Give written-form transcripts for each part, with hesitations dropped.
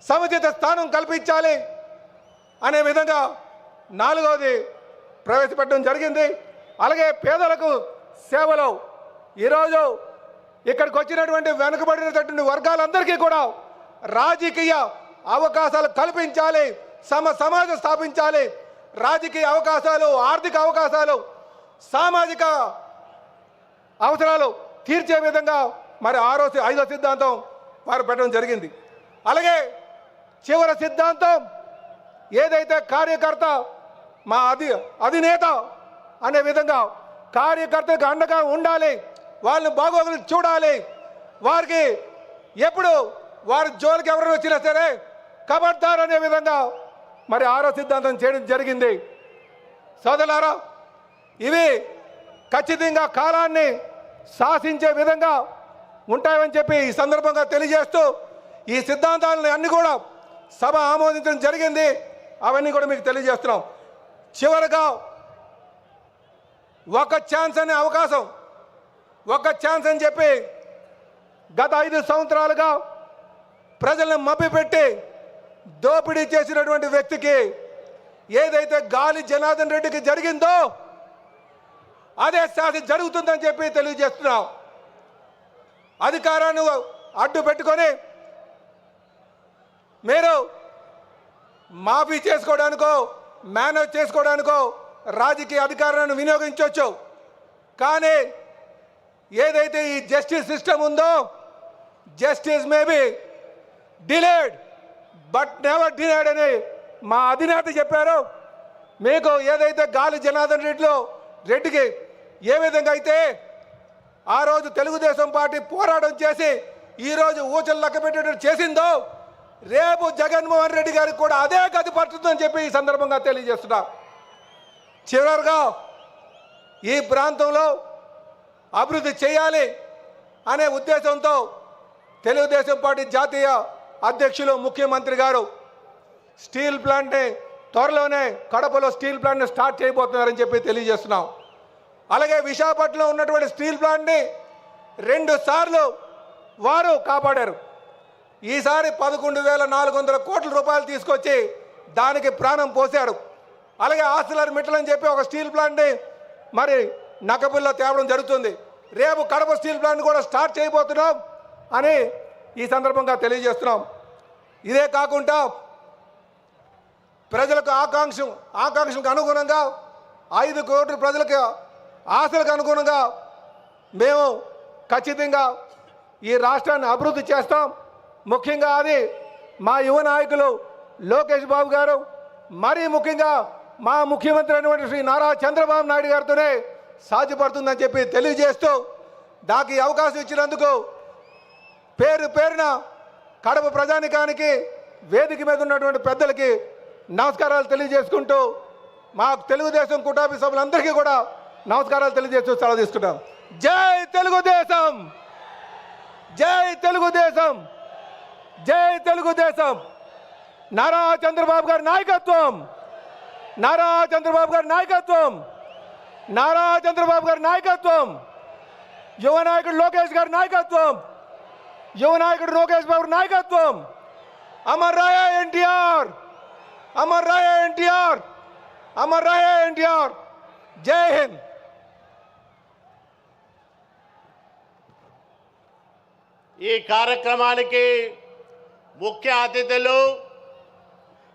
సముచిత స్థానం కల్పించాలి అనే విధంగా 4వది ప్రవేశపెట్టడం జరిగింది. అలాగే పేదలకు సేవలు ఈరోజు ఇక్కడికి వచ్చినటువంటి వెనుకబడినటువంటి వర్గాలందరికీ కూడా రాజకీయ అవకాశాలు కల్పించాలి, సమాజం స్థాపించాలి. రాజకీయ అవకాశాలు, ఆర్థిక అవకాశాలు, సామాజిక అవసరాలు తీర్చే విధంగా మరి 5వ సిద్ధాంతం వారు పెట్టడం జరిగింది. అలాగే చివరి సిద్ధాంతం ఏదైతే కార్యకర్త మా అధినేత అనే విధంగా కార్యకర్తకు అండగా ఉండాలి, వాళ్ళని బాగోగులు చూడాలి, వారికి ఎప్పుడు వారి జోలికి ఎవరు వచ్చినా సరే ఖబర్దార్ అనే విధంగా మరి 6వ సిద్ధాంతం చేయడం జరిగింది. సోదరులారా, ఇవి ఖచ్చితంగా కాలాన్ని శాసించే విధంగా ఉంటాయని చెప్పి ఈ సందర్భంగా తెలియజేస్తూ ఈ సిద్ధాంతాలను అన్ని కూడా సభ ఆమోదించడం జరిగింది. అవన్నీ కూడా మీకు తెలియజేస్తున్నాం. చివరగా ఒక ఛాన్స్ అనే అవకాశం, ఒక ఛాన్స్ అని చెప్పి గత 5 సంవత్సరాలుగా ప్రజలను మభ్యపెట్టి దోపిడీ చేసినటువంటి వ్యక్తికి ఏదైతే గాలి జనార్దన్ రెడ్డికి జరిగిందో అదే శాస్త్రం జరుగుతుందని చెప్పి తెలియజేస్తున్నాం. అధికారాన్ని అడ్డు పెట్టుకొని మీరు మాఫీ చేసుకోవడానికో మేనేజ్ చేసుకోవడానికో రాజకీయ అధికారాన్ని వినియోగించవచ్చు. కానీ ఏదైతే ఈ జస్టిస్ సిస్టమ్ ఉందో, justice may be delayed but never denied అని మా అధినేత చెప్పారు. మీకు ఏదైతే గాలి జనార్దన్ రెడ్డికి ఏ విధంగా అయితే ఆ రోజు తెలుగుదేశం పార్టీ పోరాటం చేసి ఈరోజు ఊచలు లెక్క పెట్టేటట్టు చేసిందో, రేపు జగన్మోహన్ రెడ్డి గారికి కూడా అదే గతి పడుతుందని చెప్పి ఈ సందర్భంగా తెలియజేస్తున్నా. చివరిగా ఈ ప్రాంతంలో అభివృద్ధి చేయాలి అనే ఉద్దేశంతో తెలుగుదేశం పార్టీ జాతీయ అధ్యక్షులు ముఖ్యమంత్రి గారు స్టీల్ ప్లాంట్ని త్వరలోనే కడపలో స్టీల్ ప్లాంట్ని స్టార్ట్ చేయబోతున్నారని చెప్పి తెలియజేస్తున్నాం. అలాగే విశాఖపట్నంలో ఉన్నటువంటి స్టీల్ ప్లాంట్ని 2 సార్లు వారు కాపాడారు. ఈసారి 11,400 కోట్ల రూపాయలు తీసుకొచ్చి దానికి ప్రాణం పోశారు. అలాగే ఆర్సిలర్ మిట్టల్ అని చెప్పి ఒక స్టీల్ ప్లాంట్ని మరి నక్కపుల్లో తేవడం జరుగుతుంది. రేపు కడప స్టీల్ ప్లాంట్ కూడా స్టార్ట్ చేయబోతున్నాం అని ఈ సందర్భంగా తెలియజేస్తున్నాం. ఇదే కాకుండా ప్రజలకు ఆకాంక్షలకు అనుగుణంగా 5 కోట్ల ప్రజలకు ఆశలకు అనుగుణంగా మేము ఖచ్చితంగా ఈ రాష్ట్రాన్ని అభివృద్ధి చేస్తాం. ముఖ్యంగా అది మా యువ నాయకులు లోకేష్ బాబు గారు, మరీ ముఖ్యంగా మా ముఖ్యమంత్రి అయినటువంటి శ్రీ నారా చంద్రబాబు నాయుడు గారితోనే సాధ్యపడుతుందని చెప్పి తెలియజేస్తూ నాకు ఈ అవకాశం ఇచ్చినందుకు పేరున కడప ప్రజానికానికి, వేదిక మీద ఉన్నటువంటి పెద్దలకి నమస్కారాలు తెలియజేసుకుంటూ మా తెలుగుదేశం కుటుంబ సభ్యులందరికీ కూడా నమస్కారాలు తెలియజేస్తూ సెలవు తీసుకుంటాం. జై తెలుగుదేశం, జై తెలుగుదేశం, జై తెలుగుదేశం. నారా చంద్రబాబు గారి నాయకత్వం, నారా చంద్రబాబు గారి నాయకత్వం, నారా చంద్రబాబు గారి నాయకత్వం, యువ నాయకుడు లోకేష్ గారి నాయకత్వం, యువ నాయకుడు లోకేష్ బాబు నాయకత్వం. అమర్ రాయ ఎన్టీఆర్, అమర్ రాయ ఎన్టీఆర్, అమర్ రాయ ఎన్టీఆర్. జై హింద్. ఈ కార్యక్రమానికి ముఖ్య అతిథులు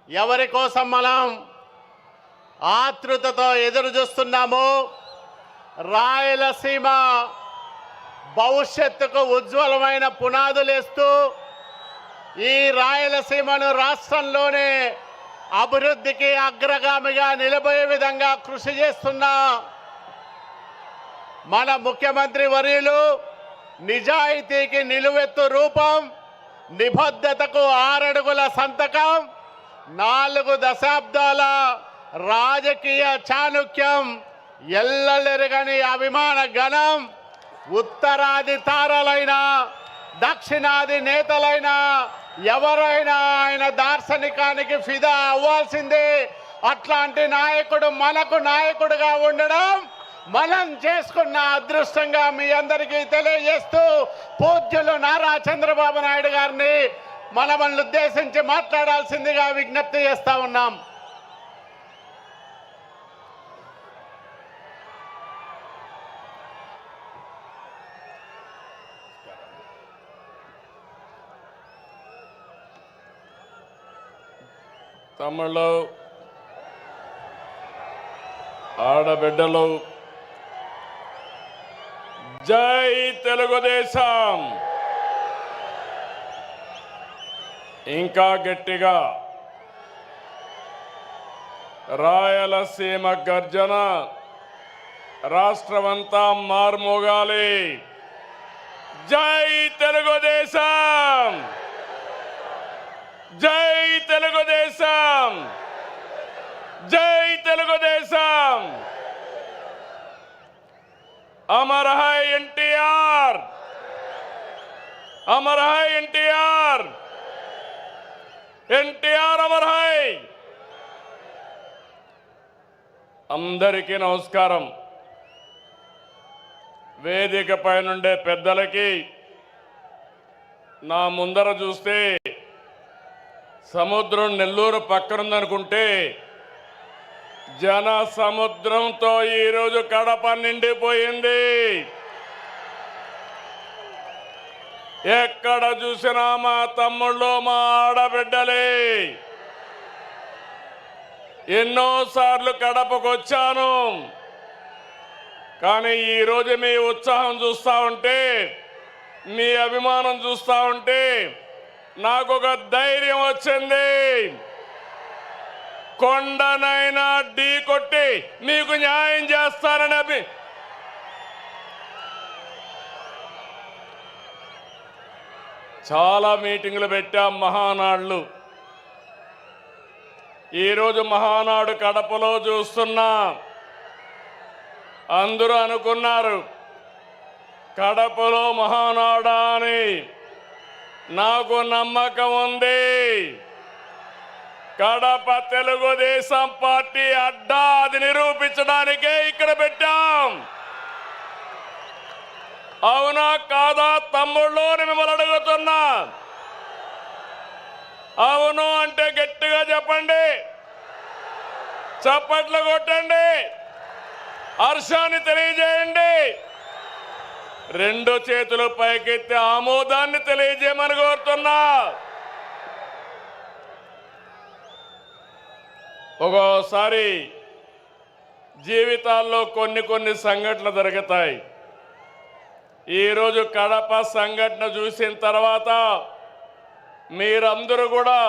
ఎవరి కోసం మనం ఆతృతతో ఎదురు చూస్తున్నామో, రాయలసీమ భవిష్యత్తుకు ఉజ్వలమైన పునాదులేస్తూ ఈ రాయలసీమను రాష్ట్రంలోనే అభివృద్ధికి అగ్రగామిగా నిలబోయే విధంగా కృషి చేస్తున్న మన ముఖ్యమంత్రి వర్యులు నిజాయితీకి నిలువెత్తు రూపం, నిబద్ధతకు 6 అడుగుల సంతకం, 4 దశాబ్దాల రాజకీయ చాణుక్యం, ఎల్లలెరగని అభిమాన గణం, ఉత్తరాది తారలైన దక్షిణాది నేతలైన ఎవరైనా ఆయన దార్శనికానికి ఫిదా అవ్వాల్సిందే. అట్లాంటి నాయకుడు మనకు నాయకుడుగా ఉండడం మనం చేసుకున్న అదృష్టంగా మీ అందరికీ తెలియజేస్తూ పూజ్యులు నారా చంద్రబాబు నాయుడు గారిని మనల్ని ఉద్దేశించి మాట్లాడాల్సిందిగా విజ్ఞప్తి చేస్తా ఉన్నాం. తమ్ముళ్ళు, ఆడబిడ్డలు, జై తెలుగుదేశం. ఇంకా గట్టిగా రాయలసీమ గర్జన రాష్ట్రమంతా మార్మోగాలి. జై తెలుగుదేశం, జై తెలుగుదేశం, జై తెలుగుదేశం. अमर है एनटीआर, अमर है एनटीआर, एनटीआर अमर है. అందరికీ నమస్కారం. వేదికపై నుండే పెద్దలకి, నా ముందర చూస్తే సముద్రం నెల్లూరు పక్కనుందనుకుంటే జన సముద్రంతో ఈరోజు కడప నిండిపోయింది. ఎక్కడ చూసినా మా తమ్ముళ్ళు, మా ఆడబిడ్డలే. ఎన్నోసార్లు కడపకు వచ్చాను, కానీ ఈరోజు మీ ఉత్సాహం చూస్తూ ఉంటే, మీ అభిమానం చూస్తూ ఉంటే నాకు ఒక ధైర్యం వచ్చింది. కొండనైనా ఢీ కొట్టి మీకు న్యాయం చేస్తానని చాలా మీటింగులు పెట్టాం, మహానాడులు. ఈరోజు మహానాడు కడపలో చూస్తున్నా. అందరూ అనుకున్నారు కడపలో మహానాడా అని. నాకు నమ్మకం ఉంది. కడప తెలుగుదేశం పార్టీ అడ్డా, అది నిరూపించడానికే ఇక్కడ పెట్టాం. అవునా కాదా తమ్ముళ్ళు అని మిమ్మల్ని అడుగుతున్నా. అవును అంటే గట్టిగా చెప్పండి, చప్పట్లు కొట్టండి, హర్షాన్ని తెలియజేయండి. రెండు చేతులు పైకెత్తి ఆమోదాన్ని తెలియజేయమని కోరుతున్నా. ఒక్కోసారి జీవితాల్లో కొన్ని సంఘటనలు జరుగుతాయి. ఈరోజు కడప సంఘటన చూసిన తర్వాత మీరందరూ కూడా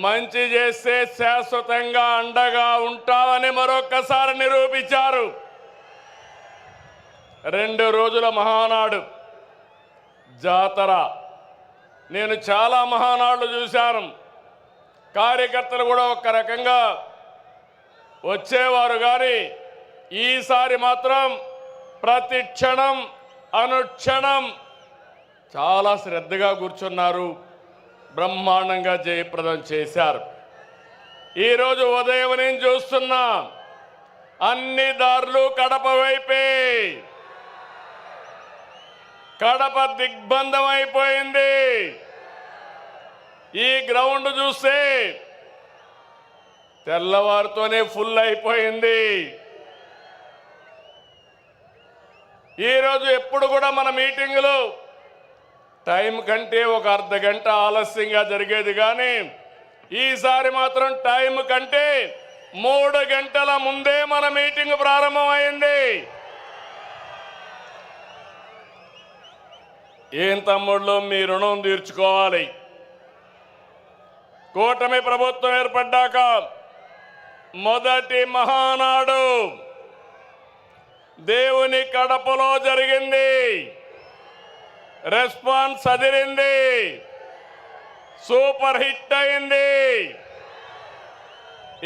మంచి చేస్తే శాశ్వతంగా అండగా ఉంటామని మరొక్కసారి నిరూపించారు. 2 రోజుల మహానాడు జాతర. నేను చాలా మహానాడులు చూశాను. కార్యకర్తలు కూడా ఒక రకంగా వచ్చేవారు, కానీ ఈసారి మాత్రం ప్రతి క్షణం అనుక్షణం చాలా శ్రద్ధగా కూర్చున్నారు. బ్రహ్మాండంగా జయప్రదం చేశారు. ఈరోజు ఉదయం నేను చూస్తున్నా అన్ని దారులు కడప వైపే. కడప దిగ్బంధం అయిపోయింది. ఈ గ్రౌండ్ చూస్తే తెల్లవారితోనే ఫుల్ అయిపోయింది. ఈరోజు ఎప్పుడు కూడా మన మీటింగులు టైం కంటే ఒక అర్ధ గంట ఆలస్యంగా జరిగేది, కానీ ఈసారి మాత్రం టైం కంటే 3 గంటల ముందే మన మీటింగ్ ప్రారంభమైంది. ఏం తమ్ముళ్ళు, మీ రుణం తీర్చుకోవాలి. కూటమి ప్రభుత్వం ఏర్పడ్డాక మొదటి మహానాడు దేవుని కడపలో జరిగింది. రెస్పాన్స్ అదిరింది, సూపర్ హిట్ అయింది.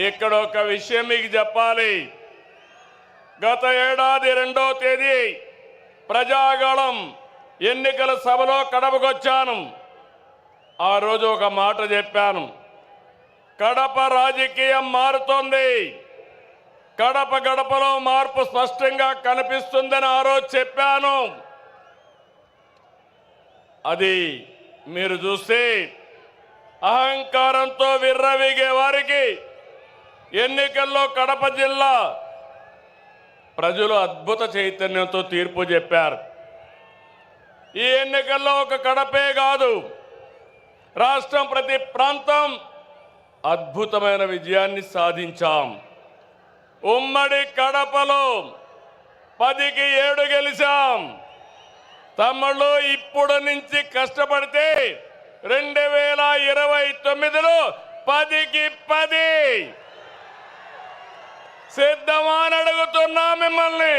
ఇక్కడ ఒక విషయం మీకు చెప్పాలి. గత ఏడాది 2వ తేదీ ప్రజాగళం ఎన్నికల సభలో కడపకొచ్చాను. ఆ రోజు ఒక మాట చెప్పాను, కడప రాజకీయం మారుతోంది, కడప గడపలో మార్పు స్పష్టంగా కనిపిస్తుందని ఆ రోజు చెప్పాను. అది మీరు చూస్తే అహంకారంతో విర్రవీగే వారికి ఎన్నికల్లో కడప జిల్లా ప్రజలు అద్భుత చైతన్యంతో తీర్పు చెప్పారు. ఈ ఎన్నికల్లో ఒక కడపే కాదు, రాష్ట్రం ప్రతి ప్రాంతం అద్భుతమైన విజయాన్ని సాధించాం. ఉమ్మడి కడపలో 10కి 7 గెలిచాం. తమ్ముళ్ళు ఇప్పుడు నుంచి కష్టపడితే 2029లో 10కి 10 సిద్ధమా అని అడుగుతున్నా మిమ్మల్ని.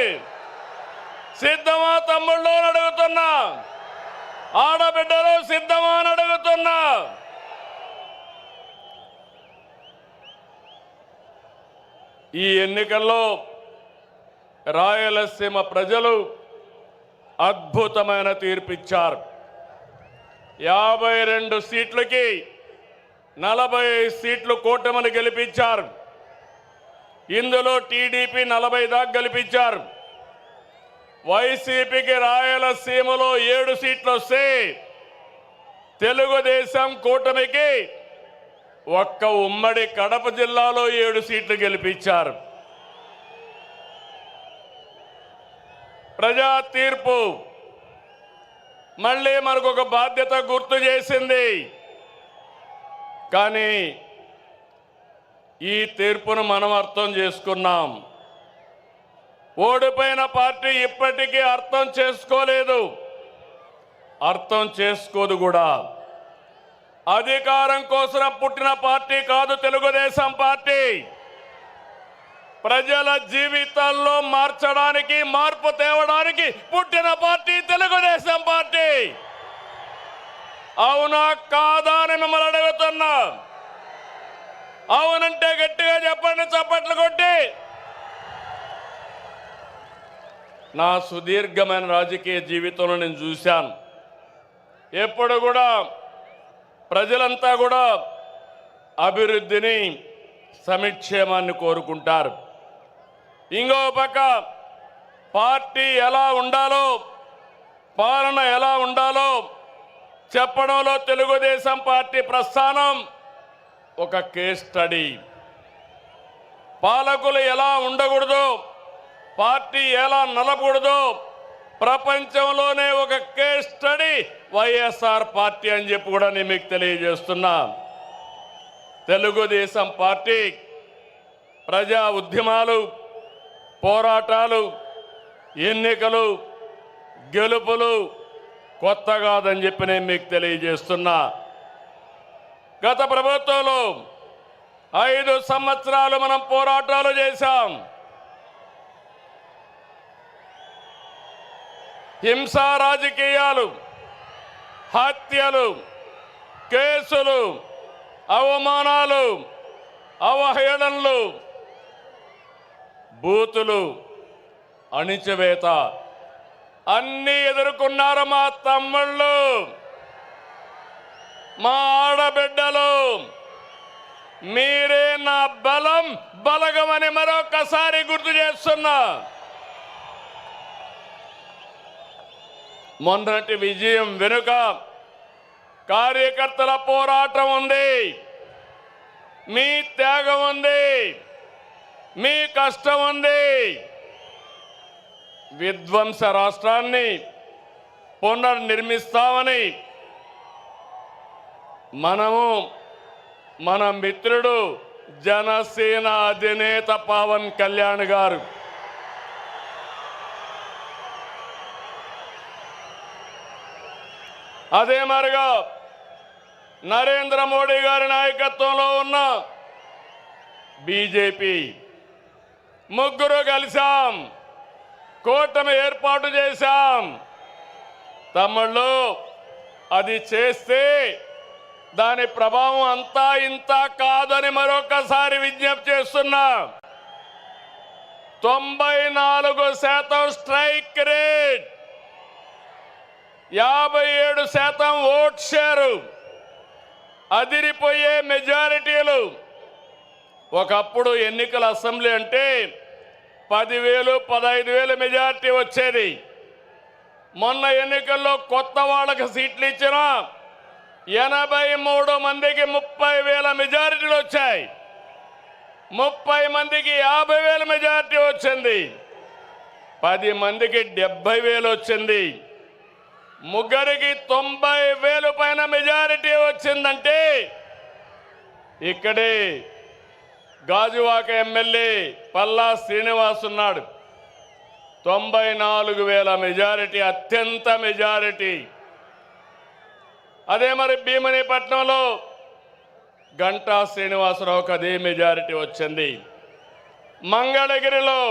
సిద్ధమా తమ్ముళ్ళు అని అడుగుతున్నా. ఆడబిడ్డలు సిద్ధమా అని అడుగుతున్నా. ఈ ఎన్నికల్లో రాయలసీమ ప్రజలు అద్భుతమైన తీర్పిచ్చారు. 52 సీట్లకి 45 సీట్లు కూటమిని గెలిపించారు. ఇందులో టీడీపీ 40 దాకా గెలిపించారు. వైసీపీకి రాయలసీమలో 7 సీట్లు వస్తే తెలుగుదేశం కూటమికి ఒక్క ఉమ్మడి కడప జిల్లాలో 7 సీట్లు గెలిపించారు. ప్రజా తీర్పు మళ్ళీ మనకు ఒక బాధ్యత గుర్తు చేసింది. కానీ ఈ తీర్పును మనం అర్థం చేసుకున్నాం. ఓడిపోయిన పార్టీ ఇప్పటికీ అర్థం చేసుకోలేదు, అర్థం చేసుకోదు కూడా. అధికారం కోసం పుట్టిన పార్టీ కాదు తెలుగుదేశం పార్టీ. ప్రజల జీవితాల్లో మార్చడానికి, మార్పు తేవడానికి పుట్టిన పార్టీ తెలుగుదేశం పార్టీ. అవునా కాదా అని మిమ్మల్ని అడుగుతున్నా. అవునంటే గట్టిగా చెప్పండి, చప్పట్లు కొట్టి. నా సుదీర్ఘమైన రాజకీయ జీవితంలో నేను చూశాను, ఎప్పుడు కూడా ప్రజలంతా కూడా అభివృద్ధిని, సంక్షేమాన్ని కోరుకుంటారు. ఇంకో పక్క పార్టీ ఎలా ఉండాలో, పాలన ఎలా ఉండాలో చెప్పడంలో తెలుగుదేశం పార్టీ ప్రస్థానం ఒక కేస్ స్టడీ. పాలకులు ఎలా ఉండకూడదు, పార్టీ ఎలా నలపకూడదు ప్రపంచంలోనే ఒక కేస్ స్టడీ వైఎస్ఆర్ పార్టీ అని చెప్పి కూడా నేను మీకు తెలియజేస్తున్నా. తెలుగుదేశం పార్టీ ప్రజా ఉద్యమాలు, పోరాటాలు, ఎన్నికలు, గెలుపులు కొత్త కాదని చెప్పి నేను మీకు తెలియజేస్తున్నా. గత ప్రభుత్వంలో 5 సంవత్సరాలు మనం పోరాటాలు చేశాం. హింసా రాజకీయాలు, హత్యలు, కేసులు, అవమానాలు, అవహేళనలు, బూతులు, అణిచివేత అన్నీ ఎదుర్కొన్నారు మా తమ్ముళ్ళు, మా ఆడబిడ్డలు. మీరే నా బలం, బలగమని మరొకసారి గుర్తు చేస్తున్నా. మొన్నటి విజయం వెనుక కార్యకర్తల పోరాటం ఉంది, మీ త్యాగం ఉంది, మీ కష్టం ఉంది. విధ్వంస రాష్ట్రాన్ని పునర్నిర్మిస్తామని మన మిత్రుడు జనసేన అధినేత పవన్ కళ్యాణ్ గారు అదే మరిగా నరేంద్ర మోడీ గారి నాయకత్వంలో ఉన్న బీజేపీ ముగ్గురు కలిసాం, కూటమి ఏర్పాటు చేశాం. తమ్ముళ్ళు, అది చేస్తే దాని ప్రభావం అంతా ఇంత కాదని మరొకసారి విజ్ఞప్తి చేస్తున్నా. 94% స్ట్రైక్ రేట్, 57% ఓట్ షేరు, అదిరిపోయే మెజారిటీలు. ఒకప్పుడు ఎన్నికల అసెంబ్లీ అంటే 10,000, 15,000 మెజారిటీ వచ్చేది. మొన్న ఎన్నికల్లో కొత్త వాళ్ళకి సీట్లు ఇచ్చినా 83 మందికి 30,000 మెజారిటీలు వచ్చాయి. 30 మందికి 50,000 మెజారిటీ వచ్చింది. 10 మందికి 70,000 వచ్చింది. ముగ్గురికి 90,000 పైన మెజారిటీ వచ్చిందంటే ఇక్కడే గాజువాక ఎమ్మెల్యే పల్లా శ్రీనివాస్ ఉన్నాడు. 94,000 మెజారిటీ, అత్యంత మెజారిటీ. అదే మరి భీమనిపట్నంలో గంటా శ్రీనివాసరావుకి అదే మెజారిటీ వచ్చింది. మంగళగిరిలో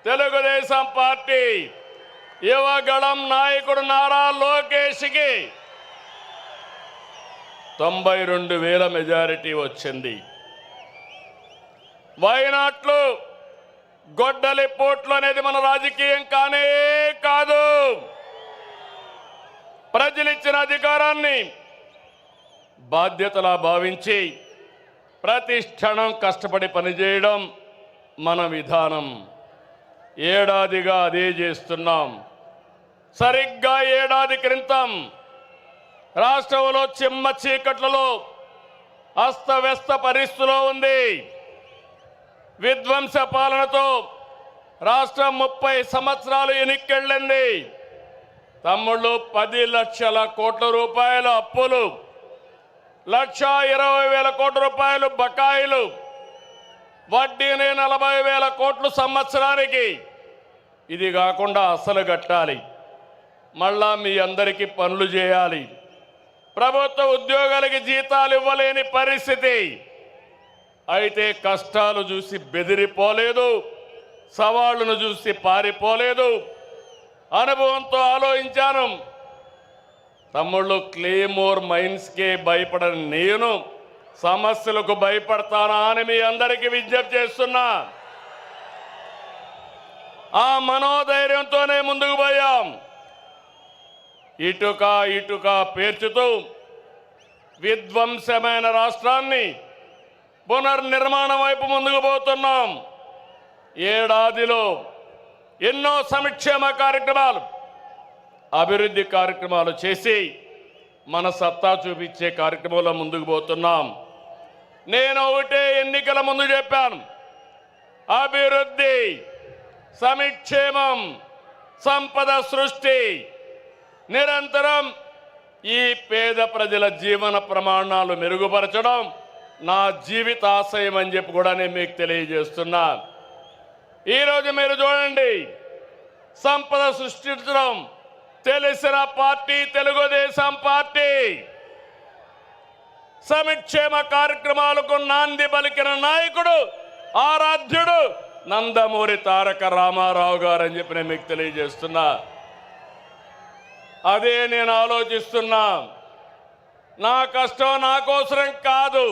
తెలుగుదేశం పార్టీ యువగళం నాయకుడు నారా లోకేష్కి 92,000 మెజారిటీ వచ్చింది. వైనాట్లు గొడ్డలి పోట్లు అనేది మన రాజకీయం కానే కాదు. ప్రజలిచ్చిన అధికారాన్ని బాధ్యతలా భావించి ప్రతి క్షణం కష్టపడి పనిచేయడం మన విధానం. ఏడాదిగా అదే చేస్తున్నాం. సరిగ్గా ఏడాది క్రితం రాష్ట్రంలో చిమ్మ చీకట్లలో అస్తవ్యస్త పరిస్థితిలో ఉంది. విధ్వంస పాలనతో రాష్ట్రం 30 సంవత్సరాలు ఎన్నికెళ్ళింది. తమ్ముళ్ళు 10 లక్షల కోట్ల రూపాయల అప్పులు, 1,20,000 కోట్ల రూపాయలు బకాయిలు, వడ్డీనే 40,000 కోట్లు సంవత్సరానికి. ఇది కాకుండా అసలు కట్టాలి. మళ్ళా మీ అందరికీ పనులు చేయాలి. ప్రభుత్వ ఉద్యోగాలకి జీతాలు ఇవ్వలేని పరిస్థితి. అయితే కష్టాలు చూసి బెదిరిపోలేదు, సవాళ్లను చూసి పారిపోలేదు. అనుభవంతో ఆలోచించాను. తమ్ముళ్ళు, క్లేమోర్ మైన్స్కే భయపడని నేను సమస్యలకు భయపడతానా అని మీ అందరికీ విజ్ఞప్తి చేస్తున్నా. ఆ మనోధైర్యంతోనే ముందుకు పోయాం. ఇటుక ఇటుక పేర్చుతూ విధ్వంసమైన రాష్ట్రాన్ని పునర్నిర్మాణం వైపు ముందుకు పోతున్నాం. ఏడాదిలో ఎన్నో సంక్షేమ కార్యక్రమాలు, అభివృద్ధి కార్యక్రమాలు చేసి మన సత్తా చూపించే కార్యక్రమంలో ముందుకు పోతున్నాం. నేను ఒకటే ఎన్నికల ముందు చెప్పాను, అభివృద్ధి, సంక్షేమం, సంపద సృష్టి, నిరంతరం ఈ పేద ప్రజల జీవన ప్రమాణాలు మెరుగుపరచడం నా జీవితాశయం అని చెప్పి కూడా నేను మీకు తెలియజేస్తున్నా. ఈరోజు మీరు చూడండి, సంపద సృష్టించడం తెలిసిన పార్టీ తెలుగుదేశం పార్టీ. సంక్షేమ కార్యక్రమాలకు నాంది పలికిన నాయకుడు, ఆరాధ్యుడు నందమూరి తారక రామారావు గారు అని చెప్పి నేను మీకు తెలియజేస్తున్నా. అదే నేను ఆలోచిస్తున్నా. నా కష్టం నా కోసరం కాదు,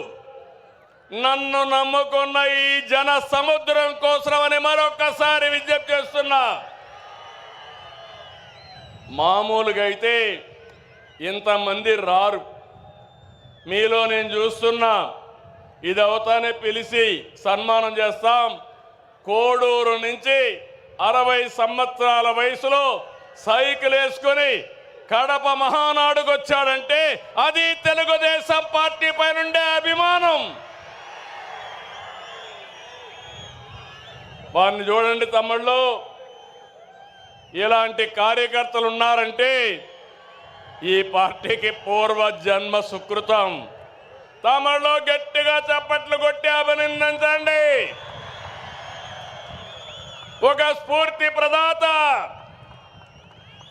నన్ను నమ్ముకున్న ఈ జన సముద్రం కోసమని మరొకసారి విజ్ఞప్తి చేస్తున్నా. మామూలుగా అయితే ఇంతమంది రారు. మీలో నేను చూస్తున్నా, ఇది అవుతానే పిలిచి సన్మానం చేస్తాం. కోడూరు నుంచి 60 సంవత్సరాల వయసులో సైకిల్ వేసుకొని కడప మహానాడుకు వచ్చాడంటే అది తెలుగుదేశం పార్టీ పైనుండే అభిమానం. వారిని చూడండి తమ్ముళ్ళు, ఇలాంటి కార్యకర్తలు ఉన్నారంటే ఈ పార్టీకి పూర్వ జన్మ సుకృతం. తమ్ముళ్ళు గట్టిగా చప్పట్లు కొట్టి అభినందించండి. ఒక స్ఫూర్తి ప్రదాత.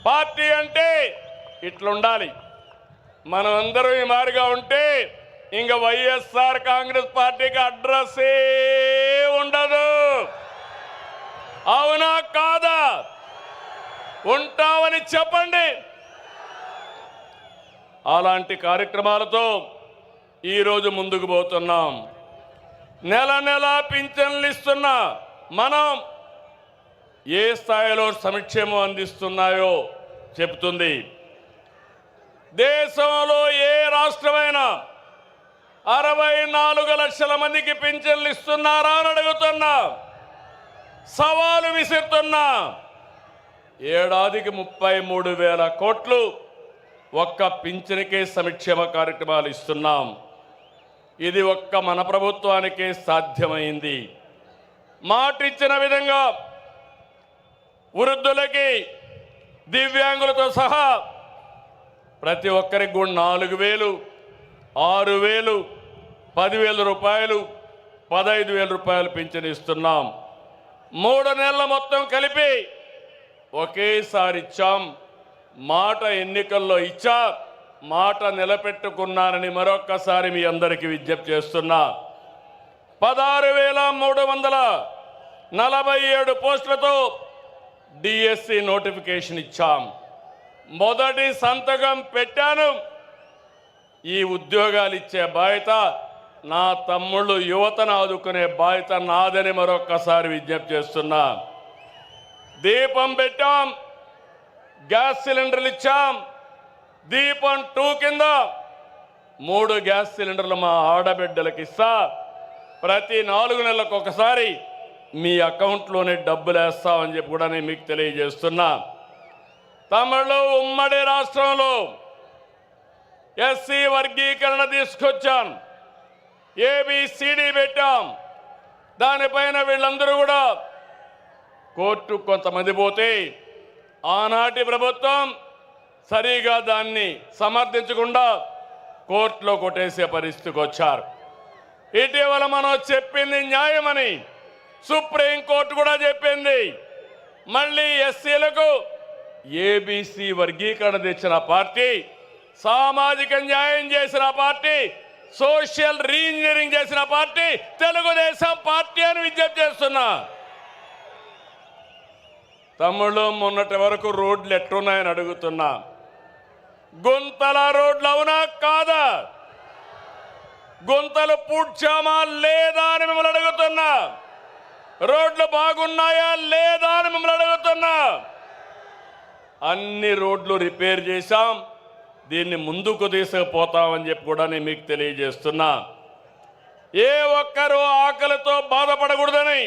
పార్టీ అంటే ఇట్లుండాలి. మనం అందరం ఈ మారిగా ఉంటే ఇంక వైఎస్ఆర్ కాంగ్రెస్ పార్టీకి అడ్రస్సే ఉండదు. అవునా కాదా? ఉంటామని చెప్పండి. అలాంటి కార్యక్రమాలతో ఈరోజు ముందుకు పోతున్నాం. నెల నెల పింఛన్లు ఇస్తున్న మనం ఏ స్థాయిలో సంక్షేమం అందిస్తున్నాయో చెబుతుంది. దేశంలో ఏ రాష్ట్రమైనా 64 లక్షల మందికి పింఛన్లు ఇస్తున్నారా అని అడుగుతున్నా. సవాలు విసురుతున్నా. ఏడాదికి 33,000 కోట్లు ఒక్క పింఛనికే సంక్షేమ కార్యక్రమాలు ఇస్తున్నాం. ఇది ఒక్క మన ప్రభుత్వానికే సాధ్యమైంది. మాట ఇచ్చిన విధంగా వృద్ధులకి, దివ్యాంగులతో సహా ప్రతి ఒక్కరికి కూడా 4,000, 6,000, 10,000 రూపాయలు, 15,000 రూపాయలు పింఛను ఇస్తున్నాం. 3 నెలల మొత్తం కలిపి ఒకేసారి ఇచ్చాం. మాట ఎన్నికల్లో ఇచ్చా, మాట నిలబెట్టుకున్నానని మరొక్కసారి మీ అందరికీ విజ్ఞప్తి చేస్తున్నా. 16,347 పోస్టులతో డిఎస్సి నోటిఫికేషన్ ఇచ్చాం. మొదటి సంతకం పెట్టాను. ఈ ఉద్యోగాలు ఇచ్చే బాధ్యత నా తమ్ముళ్ళు, యువతను ఆదుకునే బాధ్యత నాదని మరొక్కసారి విజ్ఞప్తి చేస్తున్నా. దీపం పెట్టాం, గ్యాస్ సిలిండర్లు ఇచ్చాం. దీపం 2 కింద 3 గ్యాస్ సిలిండర్లు మా ఆడబిడ్డలకు ఇస్తా. ప్రతి 4 నెలలకు ఒకసారి మీ అకౌంట్లోనే డబ్బులు వేస్తామని చెప్పి కూడా నేను మీకు తెలియజేస్తున్నా. తమిళ ఉమ్మడి రాష్ట్రంలో ఎస్సీ వర్గీకరణ తీసుకొచ్చాను. ఏబిసిడి పెట్టాం. దానిపైన వీళ్ళందరూ కూడా కోర్టు కొంతమంది పోతే ఆనాటి ప్రభుత్వం సరిగా దాన్ని సమర్థించకుండా కోర్టులో కొట్టేసే పరిస్థితికి వచ్చారు. ఇటీవల మనం చెప్పింది న్యాయమని సుప్రీంకోర్టు కూడా చెప్పింది. మళ్ళీ ఎస్సీలకు ఏబిసి వర్గీకరణ తెచ్చిన పార్టీ, సామాజిక న్యాయం చేసిన పార్టీ, సోషల్ రీఇంజనీరింగ్ చేసిన పార్టీ తెలుగుదేశం పార్టీ అని విజ్ఞప్తి చేస్తున్నా. తమ్ముళ్ళు, మొన్నటి వరకు రోడ్లు ఎట్లున్నాయని అడుగుతున్నా. గుంతల రోడ్లు అవునా కాదా? గుంతలు పూడ్చామా లేదా అని మిమ్మల్ని అడుగుతున్నా. రోడ్లు బాగున్నాయా లేదా అని మిమ్మల్ని అడుగుతున్నా. అన్ని రోడ్లు రిపేర్ చేశాం. దీన్ని ముందుకు తీసుకుపోతామని చెప్పి కూడా నేను మీకు తెలియజేస్తున్నా. ఏ ఒక్కరూ ఆకలితో బాధపడకూడదని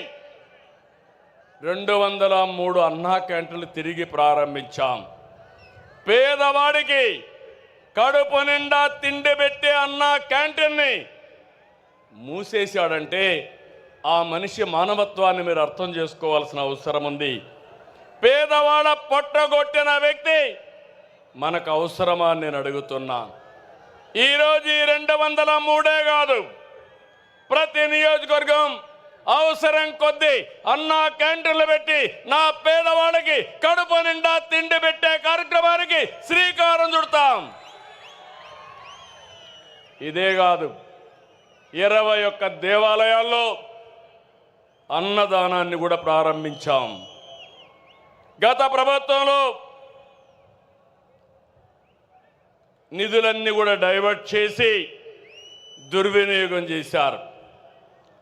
203 అన్నా క్యాంటీన్లు తిరిగి ప్రారంభించాం. పేదవాడికి కడుపు నిండా తిండి పెట్టే అన్నా క్యాంటీన్ని మూసేశాడంటే ఆ మనిషి మానవత్వాన్ని మీరు అర్థం చేసుకోవాల్సిన అవసరం ఉంది. పేదవాడ పొట్టగొట్టిన వ్యక్తి మనకు అవసరమా అని నేను అడుగుతున్నా. ఈరోజు ఈ 203 కాదు, ప్రతి నియోజకవర్గం అవసరం కొద్దీ అన్నా క్యాంటీన్లు పెట్టి నా పేదవాడికి కడుపు నిండా తిండి పెట్టే కార్యక్రమానికి శ్రీకారం చుడతాం. ఇదే కాదు, 21 దేవాలయాల్లో అన్నదానాన్ని కూడా ప్రారంభించాం. గత ప్రభుత్వంలో నిధులన్నీ కూడా డైవర్ట్ చేసి దుర్వినియోగం చేశారు.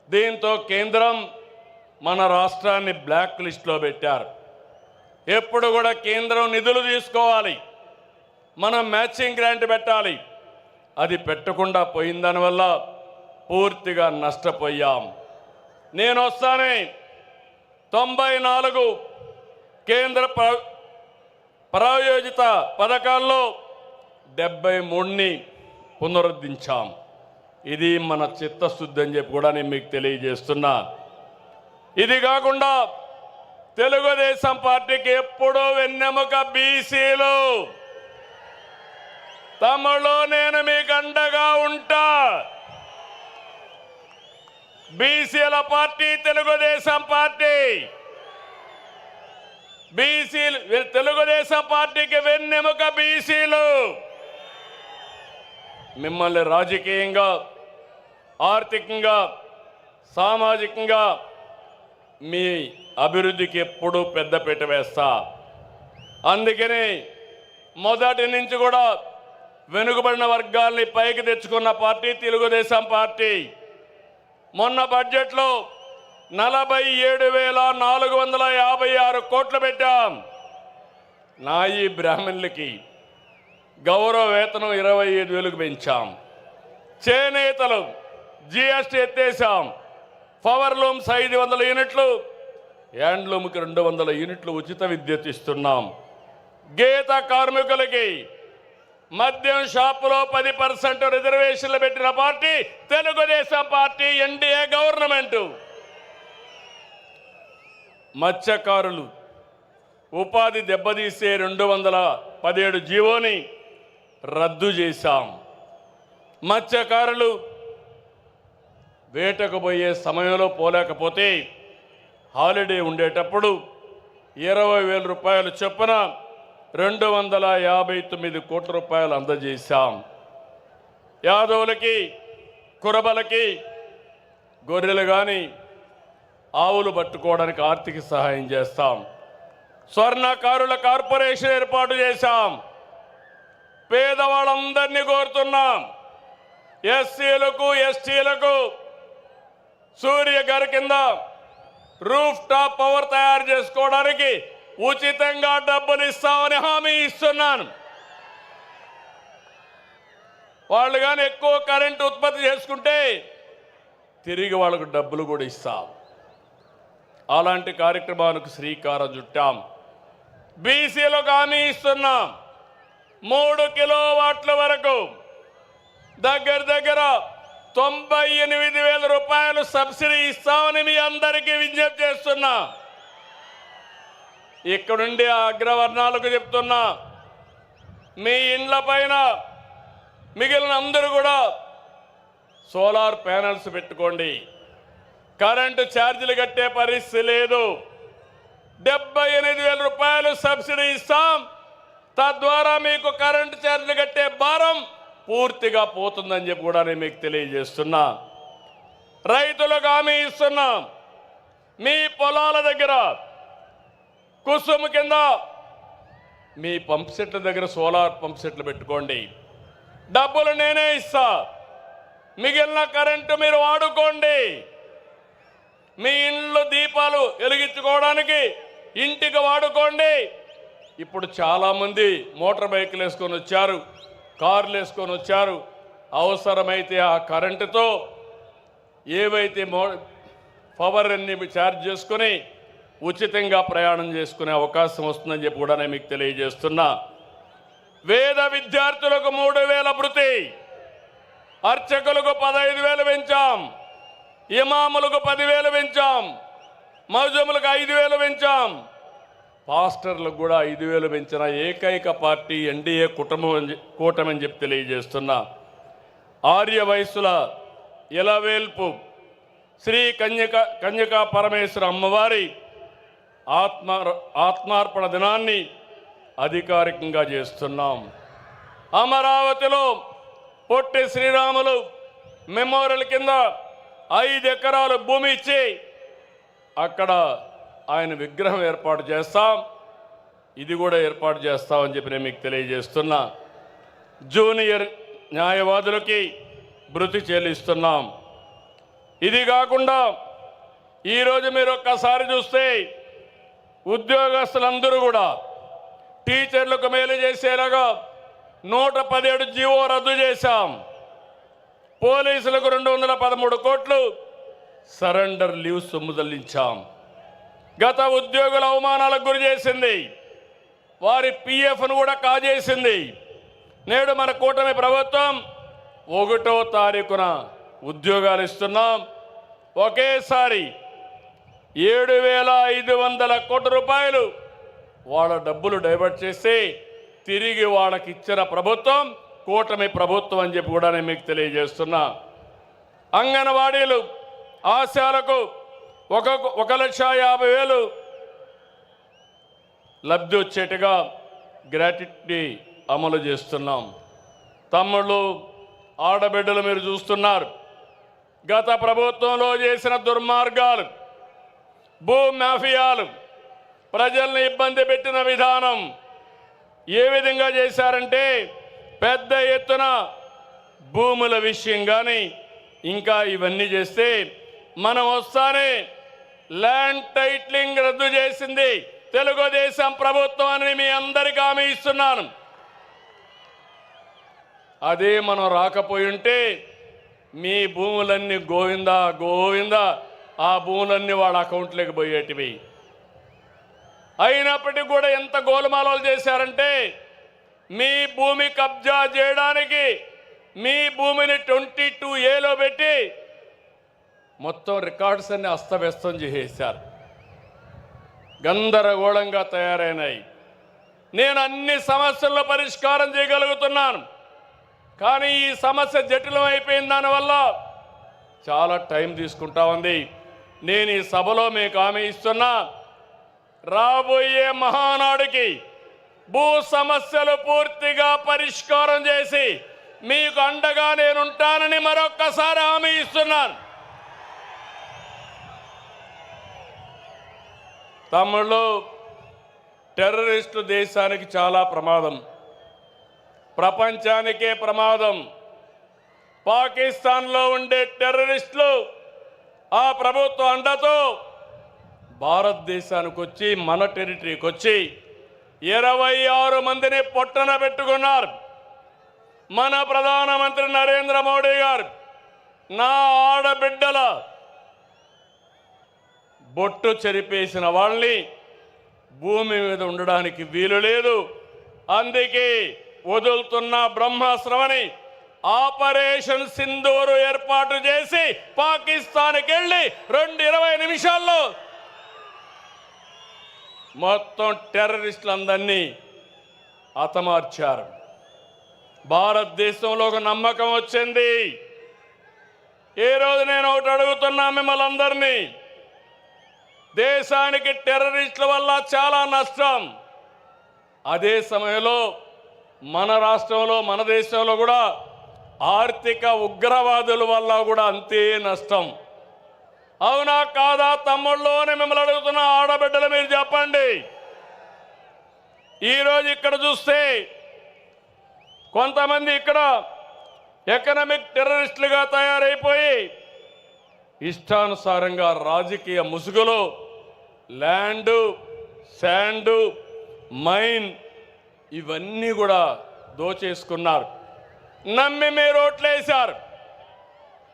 దీంతో కేంద్రం మన రాష్ట్రాన్ని బ్లాక్ లిస్ట్లో పెట్టారు. ఎప్పుడు కూడా కేంద్రం నిధులు తీసుకోవాలి, మనం మ్యాచింగ్ గ్రాంట్ పెట్టాలి. అది పెట్టకుండా పోయిన దానివల్ల పూర్తిగా నష్టపోయాం. నేను వస్తానే 94 కేంద్ర ప్రాయోజిత పథకాల్లో 73ని పునరుద్ధరించాం. ఇది మన చిత్తశుద్ధి అని చెప్పి కూడా నేను మీకు తెలియజేస్తున్నా. ఇది కాకుండా తెలుగుదేశం పార్టీకి ఎప్పుడూ వెన్నెముక బీసీలు. తమలో నేను మీకు అండగా ఉంటా. బీసీల పార్టీ తెలుగుదేశం పార్టీ. బీసీలు, తెలుగుదేశం పార్టీకి వెన్నెముక బీసీలు. మిమ్మల్ని రాజకీయంగా, ఆర్థికంగా, సామాజికంగా మీ అభివృద్ధికి ఎప్పుడూ పెద్దపీట వేస్తా. అందుకని మొదటి నుంచి కూడా వెనుకబడిన వర్గాల్ని పైకి తెచ్చుకున్న పార్టీ తెలుగుదేశం పార్టీ. మొన్న బడ్జెట్లో 47,456 కోట్లు పెట్టాం. నాయి బ్రాహ్మణులకి గౌరవ వేతనం 25,000కు పెంచాం. చేనేతలు జిఎస్టీ ఎత్తేసాం. పవర్ లూమ్స్ 500 యూనిట్లు, హ్యాండ్లూమ్కి 200 యూనిట్లు ఉచిత విద్యుత్ ఇస్తున్నాం. గీత కార్మికులకి మద్యం షాపులో 10% రిజర్వేషన్లు పెట్టిన party Telugu Desam party, NDA government. మత్స్యకారులు ఉపాధి దెబ్బతీసే 217 జీవోని రద్దు చేశాం. మత్స్యకారులు వేటకు పోయే సమయంలో పోలేకపోతే హాలిడే ఉండేటప్పుడు 20,000 రూపాయలు చొప్పున 259 కోట్ల రూపాయలు అందజేశాం. యాదవులకి, కురబలకి గొర్రెలు కానీ ఆవులు పట్టుకోవడానికి ఆర్థిక సహాయం చేస్తాం. స్వర్ణకారుల కార్పొరేషన్ ఏర్పాటు చేశాం. పేదవాళ్ళందరినీ కోరుతున్నాం, ఎస్సీలకు, ఎస్టీలకు సూర్య గారి కింద రూఫ్ టాప్ పవర్ తయారు చేసుకోవడానికి ఉచితంగా డబ్బులు ఇస్తామని హామీ ఇస్తున్నాను. వాళ్ళు కానీ ఎక్కువ కరెంటు ఉత్పత్తి చేసుకుంటే తిరిగి వాళ్ళకు డబ్బులు కూడా ఇస్తాం. అలాంటి కార్యక్రమానికి శ్రీకారం చుట్టాం. బీసీలకు హామీ ఇస్తున్నాం. 3 కిలోవాట్ల వరకు దగ్గర 98,000 రూపాయలు సబ్సిడీ ఇస్తామని మీ అందరికీ విజ్ఞప్తి చేస్తున్నా. ఇక్కడుండి ఆ అగ్రవర్ణాలకు చెప్తున్నా, మీ ఇండ్ల పైన మిగిలిన అందరూ కూడా సోలార్ ప్యానెల్స్ పెట్టుకోండి. కరెంటు ఛార్జీలు కట్టే పరిస్థితి లేదు. 78,000 రూపాయలు సబ్సిడీ ఇస్తాం. తద్వారా మీకు కరెంటు ఛార్జీలు కట్టే భారం పూర్తిగా పోతుందని చెప్పి కూడా నేను మీకు తెలియజేస్తున్నా. రైతులకు హామీ ఇస్తున్నాం. మీ పొలాల దగ్గర కుసుమ్ కింద మీ పంప్ సెట్ల దగ్గర సోలార్ పంప్ సెట్లు పెట్టుకోండి. డబ్బులు నేనే ఇస్తా. మిగిలిన కరెంటు మీరు వాడుకోండి. మీ ఇంట్లో దీపాలు వెలిగించుకోవడానికి ఇంటికి వాడుకోండి. ఇప్పుడు చాలామంది మోటార్ బైకులు వేసుకొని వచ్చారు, కార్లు వేసుకొని వచ్చారు. అవసరమైతే ఆ కరెంటుతో ఏవైతే పవర్ అన్ని ఛార్జ్ చేసుకుని ఉచితంగా ప్రయాణం చేసుకునే అవకాశం వస్తుందని చెప్పి కూడా నేను మీకు తెలియజేస్తున్నా. వేద విద్యార్థులకు 3,000 భృతి, అర్చకులకు 15,000 పెంచాం, ఇమాములకు 10,000 పెంచాం, మౌజములకు 5,000 పెంచాం, పాస్టర్లకు కూడా 5,000 పెంచిన ఏకైక పార్టీ ఎన్డీఏ కూటమని చెప్పి తెలియజేస్తున్నా. ఆర్య వయస్సుల ఇలవేల్పు శ్రీ కన్యకా పరమేశ్వర అమ్మవారి ఆత్మార్పణ దినాన్ని అధికారికంగా చేస్తున్నాం. అమరావతిలో పొట్టి శ్రీరాములు మెమోరియల్ కింద 5 ఎకరాలు భూమి ఇచ్చి అక్కడ ఆయన విగ్రహం ఏర్పాటు చేస్తాం. ఇది కూడా ఏర్పాటు చేస్తామని చెప్పి నేను మీకు తెలియజేస్తున్నా. జూనియర్ న్యాయవాదులకి భృతి చెల్లిస్తున్నాం. ఇది కాకుండా ఈరోజు మీరు ఒక్కసారి చూస్తే ఉద్యోగస్తులందరూ కూడా టీచర్లకు మేలు చేసేలాగా 117 జీవో రద్దు చేశాం. పోలీసులకు 213 కోట్లు సరెండర్ లీవ్ సొమ్ము చెల్లించాం. గత ఉద్యోగుల అవమానాలకు గురి చేసింది, వారి పిఎఫ్ను కూడా కాజేసింది. నేడు మన కూటమి ప్రభుత్వం 1వ తారీఖున ఉద్యోగాలు ఇస్తున్నాం. ఒకేసారి 7,500 కోట్ల రూపాయలు వాళ్ళ డబ్బులు డైవర్ట్ చేసి తిరిగి వాళ్ళకి ఇచ్చిన ప్రభుత్వం కూటమి ప్రభుత్వం అని చెప్పి కూడా నేను మీకు తెలియజేస్తున్నా. అంగన్వాడీలు ఆశాలకు 1,50,000 లబ్ధి వచ్చేట్టుగా గ్రాట్యుటీ అమలు చేస్తున్నాం. తమ్ముళ్ళు, ఆడబిడ్డలు మీరు చూస్తున్నారు. గత ప్రభుత్వంలో చేసిన దుర్మార్గాలు, భూ మాఫియాలు, ప్రజల్ని ఇబ్బంది పెట్టిన విధానం ఏ విధంగా చేశారంటే పెద్ద ఎత్తున భూముల విషయం కానీ ఇంకా ఇవన్నీ చేస్తే మనం వస్తానే ల్యాండ్ టైటిలింగ్ రద్దు చేసింది తెలుగుదేశం ప్రభుత్వం అని మీ అందరికీ హామీ ఇస్తున్నాను. అదే మనం రాకపోయి ఉంటే మీ భూములన్నీ గోవిందా గోవిందా ఆ భూములన్నీ వాళ్ళ అకౌంట్లోకి పోయేటివి. అయినప్పటికీ కూడా ఎంత గోలుమాలలు చేశారంటే మీ భూమి కబ్జా చేయడానికి మీ భూమిని 22A పెట్టి మొత్తం రికార్డ్స్ అన్ని అస్తవ్యస్తం చేసేశారు. గందరగోళంగా తయారైనాయి. నేను అన్ని సమస్యల్లో పరిష్కారం చేయగలుగుతున్నాను, కానీ ఈ సమస్య జటిలం అయిపోయిన దానివల్ల చాలా టైం తీసుకుంటా ఉంది. నేను ఈ సభలో మీకు హామీ ఇస్తున్నా, రాబోయే మహానాడుకి భూ సమస్యలు పూర్తిగా పరిష్కారం చేసి మీకు అండగా నేనుంటానని మరొక్కసారి హామీ ఇస్తున్నాను. తమ్ముళ్ళు, టెర్రరిస్టు దేశానికి చాలా ప్రమాదం, ప్రపంచానికే ప్రమాదం. పాకిస్తాన్లో ఉండే టెర్రరిస్టులు ఆ ప్రభుత్వ అండతో భారతదేశానికి వచ్చి మన టెరిటరీకి వచ్చి 26 మందిని పొట్టన పెట్టుకున్నారు. మన ప్రధానమంత్రి నరేంద్ర మోడీ గారు నా ఆడబిడ్డల బొట్టు చెరిపేసిన వాళ్ళని భూమి మీద ఉండడానికి వీలు లేదు, అందుకే వదులుతున్న బ్రహ్మాస్త్రమని ఆపరేషన్ సింధూరు ఏర్పాటు చేసి పాకిస్తాన్కి వెళ్ళి 20 నిమిషాల్లో మొత్తం టెర్రరిస్టులందరినీ హతమార్చారు. భారతదేశంలో ఒక నమ్మకం వచ్చింది. ఏ రోజు నేను ఒకటి అడుగుతున్నా మిమ్మల్ని అందరినీ, దేశానికి టెర్రరిస్టుల వల్ల చాలా నష్టం, అదే సమయంలో మన రాష్ట్రంలో మన దేశంలో కూడా ఆర్థిక ఉగ్రవాదుల వల్ల కూడా అంతే నష్టం. అవునా కాదా తమ్ముళ్ళు అని మిమ్మల్ని అడుగుతున్న ఆడబిడ్డలు మీరు చెప్పండి. ఈరోజు ఇక్కడ చూస్తే కొంతమంది ఇక్కడ ఎకనామిక్ టెర్రరిస్టులుగా తయారైపోయి ఇష్టానుసారంగా రాజకీయ ముసుగులో ల్యాండు, శాండు, మైన్ ఇవన్నీ కూడా దోచేసుకున్నారు. నమ్మి మీరు ఓట్లేశారు.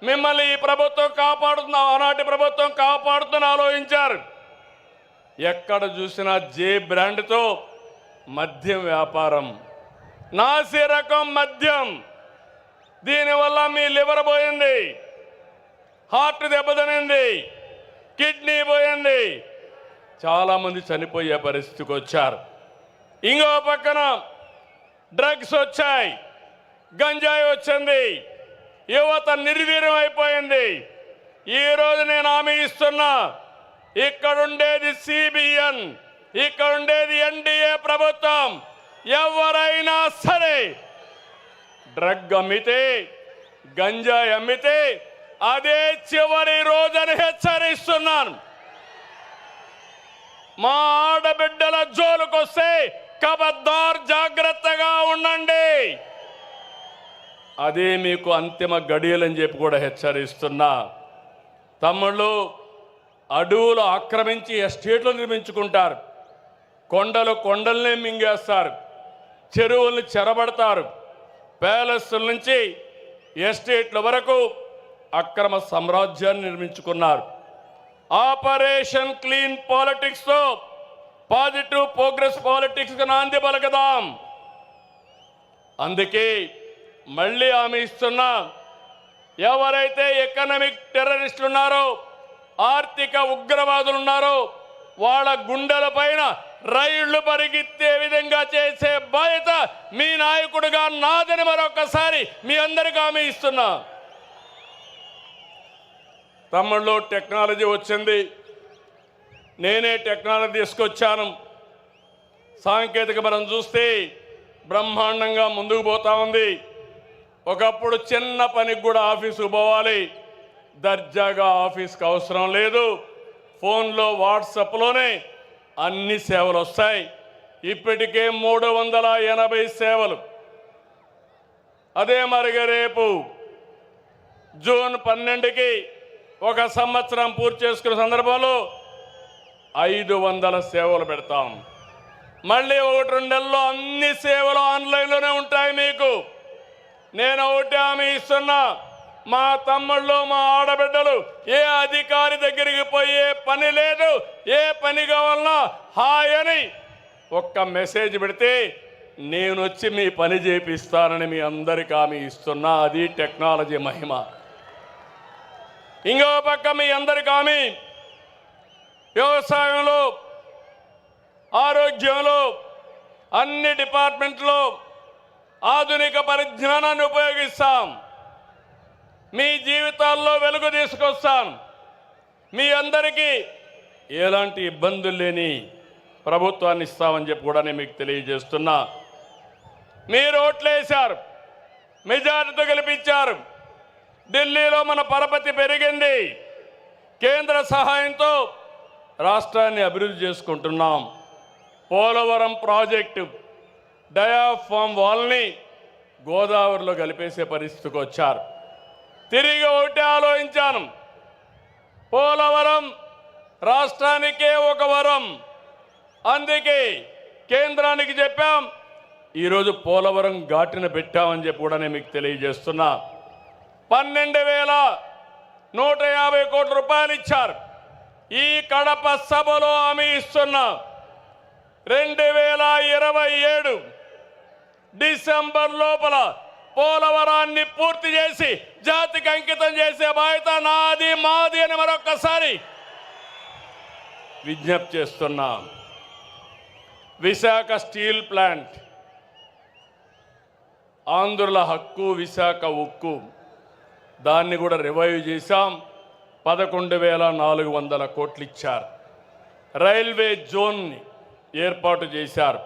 మిమ్మల్ని ఈ ప్రభుత్వం కాపాడుతున్న, ఆనాటి ప్రభుత్వం కాపాడుతున్న ఆలోచించారు. ఎక్కడ చూసినా జే బ్రాండ్తో మద్యం వ్యాపారం, నాసి రకం మద్యం. దీనివల్ల మీ లివర్ పోయింది, హార్ట్ దెబ్బతినింది, కిడ్నీ పోయింది, చాలామంది చనిపోయే పరిస్థితికి వచ్చారు. ఇంకో పక్కన డ్రగ్స్ వచ్చాయి, గంజాయి వచ్చింది, యువత నిర్వీర్యం అయిపోయింది. ఈరోజు నేను హామీ ఇస్తున్నా, ఇక్కడుండేది సిబిఎన్, ఇక్కడుండేది ఎన్డీఏ ప్రభుత్వం. ఎవరైనా సరే డ్రగ్ అమ్మితే, గంజాయి అమ్మితే అదే చివరి రోజని హెచ్చరిస్తున్నాను. మా ఆడబిడ్డల జోలుకొస్తే ఖబర్దార్ జాగ్రత్తగా ఉండండి. అదే మీకు అంతిమ గడియలని చెప్పి కూడా హెచ్చరిస్తున్నా. తమ్ముళ్ళు, అడవులు ఆక్రమించి ఎస్టేట్లు నిర్మించుకుంటారు, కొండల్ని మింగేస్తారు, చెరువుల్ని చెరబడతారు, ప్యాలెస్ల నుంచి ఎస్టేట్ల వరకు అక్రమ సామ్రాజ్యాన్ని నిర్మించుకున్నారు. ఆపరేషన్ క్లీన్ పాలిటిక్స్తో పాజిటివ్ ప్రోగ్రెస్ పాలిటిక్స్కి నాంది పలకదాం. అందుకే మళ్ళీ హామీ ఇస్తున్నా, ఎవరైతే ఎకనామిక్ టెర్రరిస్టులు ఉన్నారో, ఆర్థిక ఉగ్రవాదులు ఉన్నారో వాళ్ళ గుండెల పైన రైళ్లు పరిగెత్తే విధంగా చేసే బాధ్యత మీ నాయకుడిగా నాదని మరొకసారి మీ అందరికీ హామీ ఇస్తున్నా. తమ్ముళ్ళు, టెక్నాలజీ వచ్చింది, నేనే టెక్నాలజీ తీసుకొచ్చాను. సాంకేతిక మనం చూస్తే బ్రహ్మాండంగా ముందుకు పోతా ఉంది. ఒకప్పుడు చిన్న పనికి కూడా ఆఫీసుకు పోవాలి, దర్జాగా ఆఫీస్కి అవసరం లేదు, ఫోన్లో వాట్సాప్లోనే అన్ని సేవలు వస్తాయి. ఇప్పటికే 380 సేవలు. అదే మరిగా రేపు జూన్ 12కి 1 సంవత్సరం పూర్తి చేసుకునే సందర్భంలో 500 సేవలు పెడతాం. మళ్ళీ 1-2 నెలల్లో అన్ని సేవలు ఆన్లైన్లోనే ఉంటాయి. మీకు నేను ఒకటి హామీ ఇస్తున్నా, మా తమ్ముళ్ళు, మా ఆడబిడ్డలు ఏ అధికారి దగ్గరికి పోయే పని లేదు. ఏ పని కావాలన్నా హాయ్ అని ఒక్క మెసేజ్ పెడితే నేను వచ్చి మీ పని చేపిస్తానని మీ అందరికీ హామీ ఇస్తున్నా. అది టెక్నాలజీ మహిమ. ఇంకో పక్క మీ అందరికీ హామీ వ్యవసాయంలో, ఆరోగ్యంలో, అన్ని డిపార్ట్మెంట్లో ఆధునిక పరిజ్ఞానాన్ని ఉపయోగిస్తాం. మీ జీవితాల్లో వెలుగు తీసుకొస్తాం. మీ అందరికీ ఎలాంటి ఇబ్బందులు లేని ప్రభుత్వాన్ని ఇస్తామని చెప్పి కూడా నేను మీకు తెలియజేస్తున్నా. మీరు ఓట్లేశారు, మెజారిటీతో గెలిపించారు. ఢిల్లీలో మన పరపతి పెరిగింది. కేంద్ర సహాయంతో రాష్ట్రాన్ని అభివృద్ధి చేసుకుంటున్నాం. పోలవరం ప్రాజెక్టు డయాఫామ్ వాల్ని గోదావరిలో కలిపేసే పరిస్థితికి వచ్చారు. తిరిగి ఒకటి ఆలోచించాను, పోలవరం రాష్ట్రానికే ఒక వరం. అందుకే కేంద్రానికి చెప్పాం, ఈరోజు పోలవరం ఘాటిన పెట్టామని చెప్పి కూడా నేను మీకు తెలియజేస్తున్నా. 12,150 కోట్ల రూపాయలు ఇచ్చారు. ఈ కడప సభలో హామీ ఇస్తున్నా, 2027 డిసెంబర్ లోపల పోలవరాన్ని పూర్తి చేసి జాతికి అంకితం చేసే బాధ్యత నాది, మాది అని మరొక్కసారి విజ్ఞప్తి చేస్తున్నా. విశాఖ స్టీల్ ప్లాంట్, ఆంధ్రుల హక్కు, విశాఖ ఉక్కు, దాన్ని కూడా రివైవ్ చేశాం. 11,400 కోట్లు ఇచ్చారు. రైల్వే జోన్ని ఏర్పాటు చేశారు.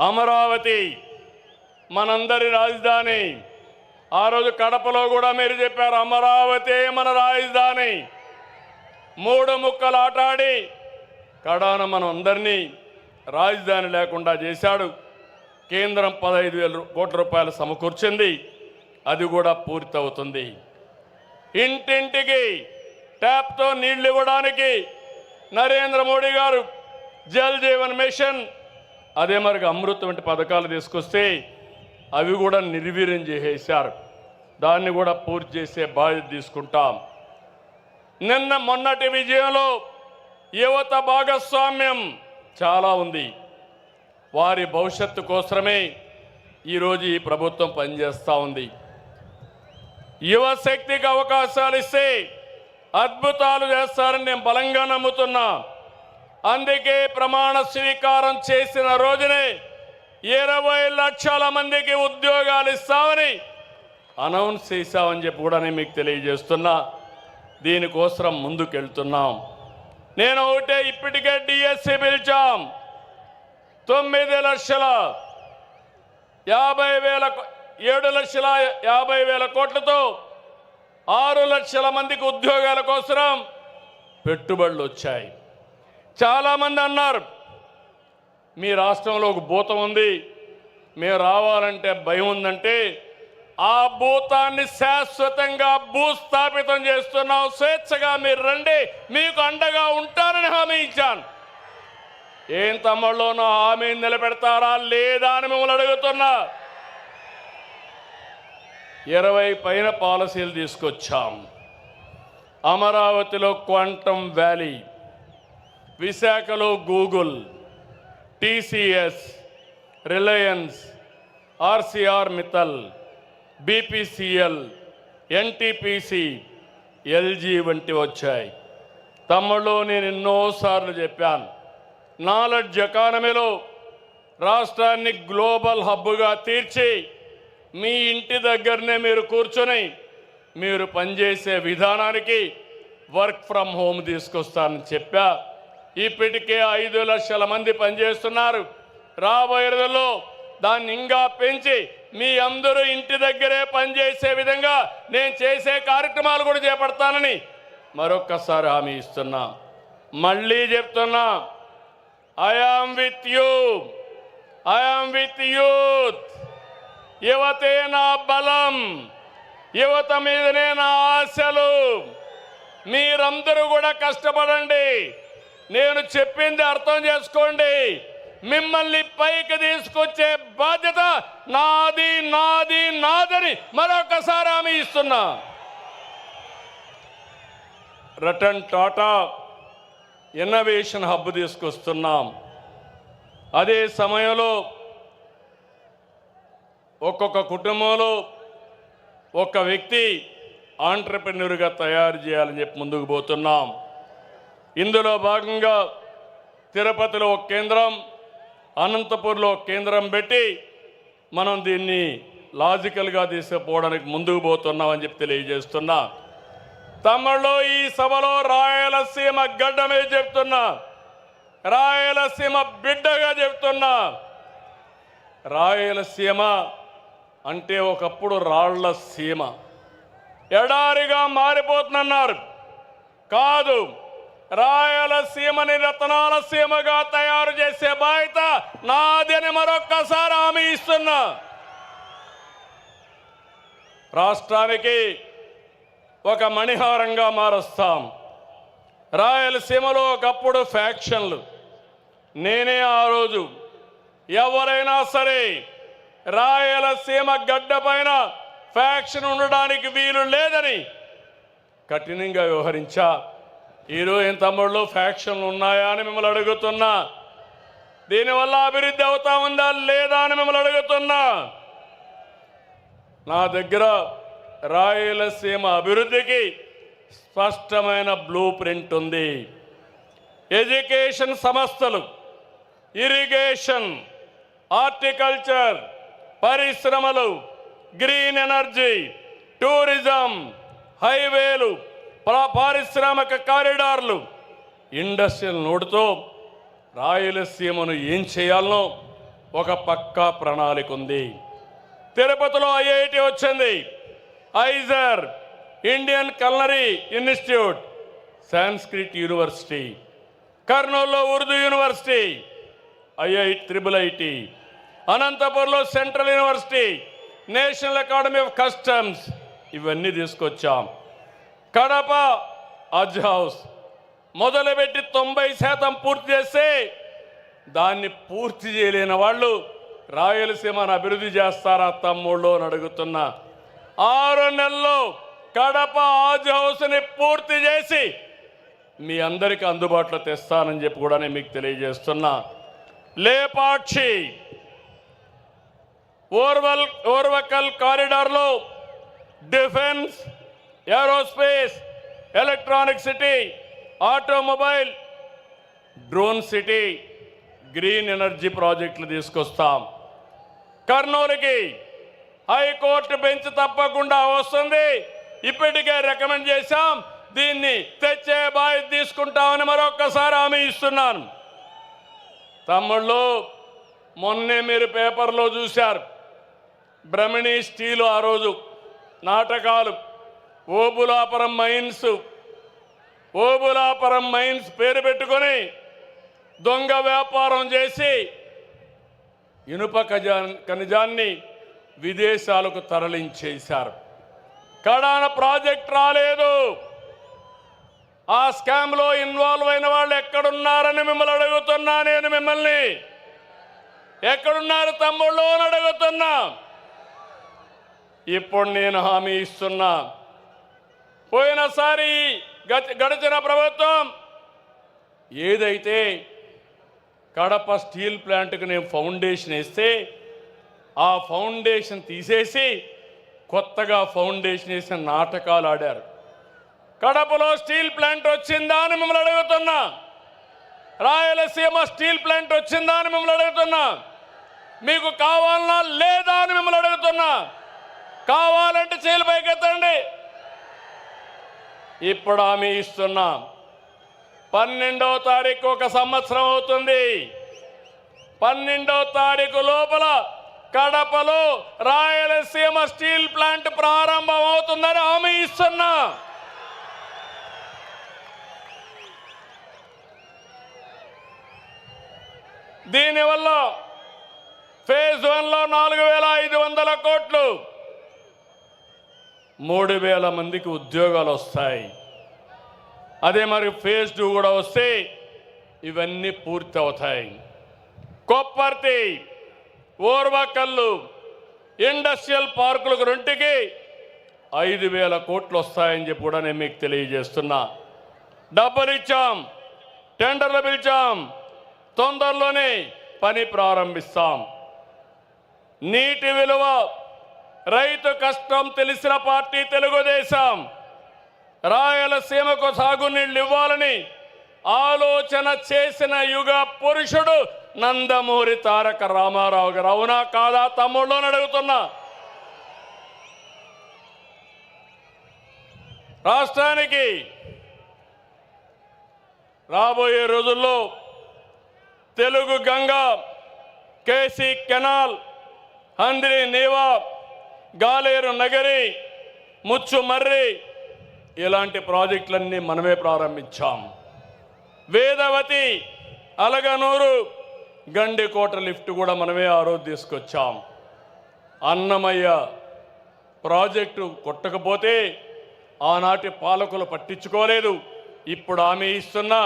అమరావతి మనందరి రాజధాని. ఆ రోజు కడపలో కూడా మీరు చెప్పారు, అమరావతి మన రాజధాని. 3 ముక్కలు ఆటాడి కడాన మనం అందరినీ రాజధాని లేకుండా చేశాడు. కేంద్రం 15,000 కోట్ల రూపాయలు సమకూర్చింది. అది కూడా పూర్తవుతుంది. ఇంటింటికి ట్యాప్తో నీళ్లు ఇవ్వడానికి నరేంద్ర మోడీ గారు జల్ జీవన్ మిషన్, అదే మరి అమృత్ వంటి పథకాలు తీసుకొస్తే అవి కూడా నిర్వీర్యం చేసేశారు. దాన్ని కూడా పూర్తి చేసే బాధ్యత తీసుకుంటాం. మొన్నటి విజయంలో యువత భాగస్వామ్యం చాలా ఉంది. వారి భవిష్యత్తు కోసమే ఈరోజు ఈ ప్రభుత్వం పనిచేస్తూ ఉంది. యువశక్తికి అవకాశాలు ఇస్తే అద్భుతాలు చేస్తారని నేను బలంగా నమ్ముతున్నా. అందుకే ప్రమాణ స్వీకారం చేసిన రోజునే 20 లక్షల మందికి ఉద్యోగాలు ఇస్తామని అనౌన్స్ చేశామని చెప్పి కూడా నేను మీకు తెలియజేస్తున్నా. దీనికోసం ముందుకెళ్తున్నాం. నేను ఒకటే, ఇప్పటికే డిఎస్సి పిలిచాం. 7,50,000 కోట్లతో 6 లక్షల మందికి ఉద్యోగాల కోసం పెట్టుబడులు వచ్చాయి. చాలామంది అన్నారు, మీ రాష్ట్రంలో ఒక భూతం ఉంది, మేము రావాలంటే భయం ఉందంటే, ఆ భూతాన్ని శాశ్వతంగా భూస్థాపితం చేస్తున్నాం. స్వేచ్ఛగా మీరు రండి, మీకు అండగా ఉంటారని హామీ ఇచ్చాను. ఏం తమ్ముళ్ళు, నా హామీని నిలబెడతారా లేదా అని మిమ్మల్ని అడుగుతున్నా. 20 పైన పాలసీలు తీసుకొచ్చాం. అమరావతిలో క్వాంటమ్ వ్యాలీ, విశాఖలో Google, TCS, Reliance, RCR Mittal, BPCL, NTPC, LG వంటి వచ్చాయి. తమ్ముళ్ళు, నేను ఎన్నోసార్లు చెప్పాను, నాలెడ్జ్ ఎకానమీలో రాష్ట్రాన్ని గ్లోబల్ హబ్గా తీర్చి మీ ఇంటి దగ్గరనే మీరు కూర్చొని మీరు పనిచేసే విధానానికి వర్క్ ఫ్రమ్ హోమ్ తీసుకొస్తానని చెప్పా. ఇప్పటికే 5 లక్షల మంది పనిచేస్తున్నారు. రాబోయే రోజుల్లో దాన్ని ఇంకా పెంచి మీ అందరూ ఇంటి దగ్గరే పనిచేసే విధంగా నేను చేసే కార్యక్రమాలు కూడా చేపడతానని మరొక్కసారి హామీ ఇస్తున్నా. మళ్ళీ చెప్తున్నా, I am with you, I am with youth. యువతే నా బలం, యువత మీదనే నా ఆశలు. మీరందరూ కూడా కష్టపడండి. నేను చెప్పింది అర్థం చేసుకోండి. మిమ్మల్ని పైకి తీసుకొచ్చే బాధ్యత నాది, నాది, నాదని మరొకసారి హామీ ఇస్తున్నా. రతన్ టాటా ఇన్నోవేషన్ హబ్ తీసుకొస్తున్నాం. అదే సమయంలో ఒక్కొక్క కుటుంబంలో ఒక్క వ్యక్తి ఆంట్రప్రెన్యూర్గా తయారు చేయాలని చెప్పి ముందుకు పోతున్నాం. ఇందులో భాగంగా తిరుపతిలో ఒక కేంద్రం, అనంతపూర్లో ఒక కేంద్రం పెట్టి మనం దీన్ని లాజికల్గా తీసుకుపోవడానికి ముందుకు పోతున్నామని చెప్పి తెలియజేస్తున్నా. తమిళలో ఈ సభలో రాయలసీమ గడ్డ మీద చెప్తున్నా, రాయలసీమ బిడ్డగా చెప్తున్నా. రాయలసీమ అంటే ఒకప్పుడు రాళ్ల సీమ, ఎడారిగా మారిపోతుందన్నారు. కాదు, రాయలసీమని రతనాల సీమగా తయారు చేసే బాధ్యత నాదని మరొక్కసారి హామీ ఇస్తున్నా. రాష్ట్రానికి ఒక మణిహారంగా మారుస్తాం. రాయలసీమలో ఒకప్పుడు ఫ్యాక్షన్లు. నేనే ఆ రోజు ఎవరైనా సరే రాయలసీమ గడ్డ పైన ఫ్యాక్షన్ ఉండడానికి వీలు లేదని కఠినంగా వ్యవహరించా. ఈరోజు ఏం తమ్ముళ్ళు ఫ్యాక్షన్లు ఉన్నాయా అని మిమ్మల్ని అడుగుతున్నా. దీనివల్ల అభివృద్ధి అవుతా ఉందా లేదా అని మిమ్మల్ని అడుగుతున్నా. నా దగ్గర రాయలసీమ అభివృద్ధికి స్పష్టమైన బ్లూ ప్రింట్ ఉంది. ఎడ్యుకేషన్ సంస్థలు, ఇరిగేషన్, హార్టికల్చర్, పరిశ్రమలు, గ్రీన్ ఎనర్జీ, టూరిజం, హైవేలు, పారిశ్రామిక కారిడార్లు, ఇండస్ట్రియల్ నోడుతో రాయలసీమను ఏం చేయాలనో ఒక పక్కా ప్రణాళిక ఉంది. తిరుపతిలో ఐఐటి వచ్చింది, IISER, Indian culinary institute, Sanskrit university, కర్నూలులో ఉర్దూ యూనివర్సిటీ, ఐఐటి, అనంతపూర్లో central university, national academy of customs, ఇవన్నీ తీసుకొచ్చాం. కడప హజ్ హౌస్ మొదలుపెట్టి 90% పూర్తి చేస్తే దాన్ని పూర్తి చేయలేని వాళ్ళు రాయలసీమను అభివృద్ధి చేస్తారా తమ్ముళ్ళు అని అడుగుతున్నా. 6 నెలల్లో కడప హజ్ హౌస్ని పూర్తి చేసి మీ అందరికీ అందుబాటులో తెస్తానని చెప్పి కూడా నేను మీకు తెలియజేస్తున్నా. లేపాక్షి ఓర్వకల్ కారిడార్లో defence, aerospace, electronic city, automobile, drone city, green energy ప్రాజెక్టులు తీసుకొస్తాం. కర్నూలుకి హైకోర్టు బెంచ్ తప్పకుండా వస్తుంది. ఇప్పటికే రికమెండ్ చేశాం, దీన్ని తెచ్చే బాధ్యత తీసుకుంటామని మరొక్కసారి హామీ ఇస్తున్నాను. తమ్ముళ్ళు, మొన్నే మీరు పేపర్లో చూశారు, బ్రహ్మణి స్టీలు ఆ రోజు నాటకాలు, ఓబులాపురం మైన్స్ పేరు పెట్టుకొని దొంగ వ్యాపారం చేసి ఇనుప ఖనిజాన్ని విదేశాలకు తరలించేశారు. కడాన ప్రాజెక్ట్ రాలేదు. ఆ స్కామ్లో ఇన్వాల్వ్ అయిన వాళ్ళు ఎక్కడున్నారని మిమ్మల్ని అడుగుతున్నా. నేను మిమ్మల్ని ఎక్కడున్నారు తమ్ముళ్ళు అని అడుగుతున్నా. ఇప్పుడు నేను హామీ ఇస్తున్నా, పోయినసారి గడిచిన ప్రభుత్వం ఏదైతే కడప స్టీల్ ప్లాంట్కి నేను ఫౌండేషన్ వేస్తే ఆ ఫౌండేషన్ తీసేసి కొత్తగా ఫౌండేషన్ వేసిన నాటకాలు ఆడారు. కడపలో స్టీల్ ప్లాంట్ వచ్చిందా అని మిమ్మల్ని అడుగుతున్నా. రాయలసీమ స్టీల్ ప్లాంట్ వచ్చిందా అని మిమ్మల్ని అడుగుతున్నా. మీకు కావాలన్నా లేదా అని మిమ్మల్ని అడుగుతున్నా. కావాలంటే చేతులు పైకెత్తండి. ఇప్పుడు హామీ ఇస్తున్నా, 12వ తారీఖు ఒక సంవత్సరం అవుతుంది. 12వ తారీఖు లోపల కడపలో రాయలసీమ స్టీల్ ప్లాంట్ ప్రారంభం అవుతుందని హామీ ఇస్తున్నా. దీనివల్ల ఫేజ్ 1లో 4,500 కోట్లు, 3,000 మందికి ఉద్యోగాలు వస్తాయి. అదే మరి ఫేజ్ 2 కూడా వస్తే ఇవన్నీ పూర్తి అవుతాయి. కొప్పర్తి, ఓర్వకల్లు ఇండస్ట్రియల్ పార్కులకు 2కి 5,000 కోట్లు వస్తాయని చెప్పి కూడా నేను మీకు తెలియజేస్తున్నా. డబ్బులు ఇచ్చాం, టెండర్లు పిలిచాం, తొందరలోనే పని ప్రారంభిస్తాం. నీటి విలువ, రైతు కష్టం తెలిసిన పార్టీ తెలుగుదేశం. రాయలసీమకు సాగునీళ్ళు ఇవ్వాలని ఆలోచన చేసిన యుగ పురుషుడు నందమూరి తారక రామారావు గారు. అవునా కాదా తమ్ముళ్ళు అని అడుగుతున్నా. రాష్ట్రానికి రాబోయే రోజుల్లో తెలుగు గంగ, కేసీ కెనాల్, హంద్రి నీవా, గాలేరు నగరి, ముచ్చు మర్రి ఇలాంటి ప్రాజెక్టులన్నీ మనమే ప్రారంభించాం. వేదవతి, అలగనూరు, గండికోట లిఫ్ట్ కూడా మనమే ఆ రోజు తీసుకొచ్చాం. అన్నమయ్య ప్రాజెక్టు కొట్టకపోతే ఆనాటి పాలకులు పట్టించుకోలేదు. ఇప్పుడు హామీ ఇస్తున్నా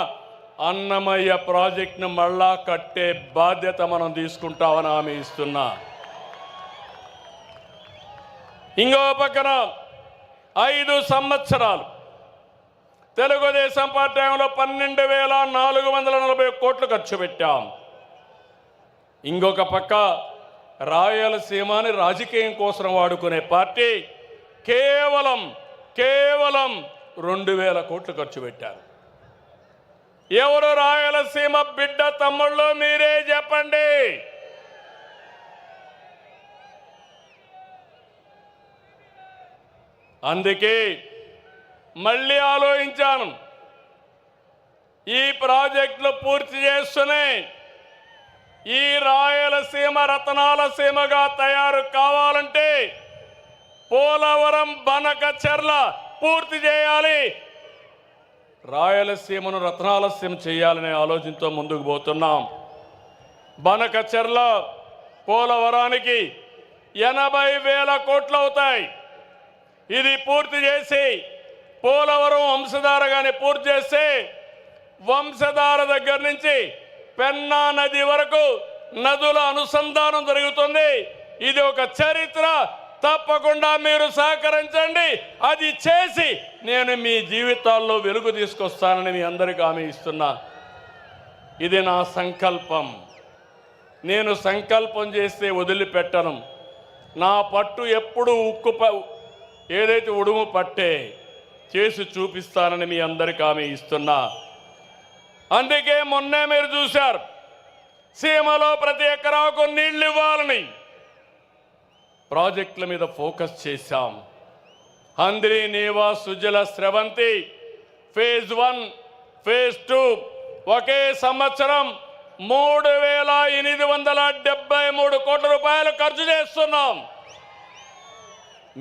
అన్నమయ్య ప్రాజెక్టును మళ్ళా కట్టే బాధ్యత మనం తీసుకుంటామని హామీ ఇస్తున్నా. ఇంకో పక్కన 5 సంవత్సరాలు తెలుగుదేశం పార్టీ హయాంలో 12,440 కోట్లు ఖర్చు పెట్టాం. ఇంకొక పక్క రాయలసీమని రాజకీయం కోసం వాడుకునే పార్టీ కేవలం 2,000 కోట్లు ఖర్చు పెట్టారు. ఎవరు రాయలసీమ బిడ్డ తమ్ముళ్ళు మీరే చెప్పండి. అందుకే మళ్ళీ ఆలోచించాను. ఈ ప్రాజెక్టులు పూర్తి చేస్తూనే ఈ రాయలసీమ రతనాల సీమగా తయారు కావాలంటే పోలవరం, బనకచెర్ల పూర్తి చేయాలి. రాయలసీమను రతనాల సీమ చేయాలనే ఆలోచనతో ముందుకు పోతున్నాం. బనకచెర్ల, పోలవరానికి 80,000 కోట్లు అవుతాయి. ఇది పూర్తి చేసి పోలవరం వంశధారగానే పూర్తి చేస్తే వంశధార దగ్గర నుంచి పెన్నా నది వరకు నదుల అనుసంధానం జరుగుతుంది. ఇది ఒక చరిత్ర. తప్పకుండా మీరు సహకరించండి. అది చేసి నేను మీ జీవితాల్లో వెలుగు తీసుకొస్తానని మీ అందరికీ హామీ ఇస్తున్నా. ఇది నా సంకల్పం. నేను సంకల్పం చేస్తే వదిలిపెట్టను. నా పట్టు ఎప్పుడు ఏదైతే ఉడుము పట్టే చేసి చూపిస్తానని మీ అందరికీ హామీ ఇస్తున్నా. అందుకే మొన్నే మీరు చూశారు, సీమలో ప్రతి ఎకరాకు నీళ్లు ఇవ్వాలని ప్రాజెక్టుల మీద ఫోకస్ చేశాం. హంద్రి నీవా, సుజల, స్రవంతి ఫేజ్ 1, ఫేజ్ 2 ఒకే సంవత్సరం 3,873 కోట్ల రూపాయలు ఖర్చు చేస్తున్నాం.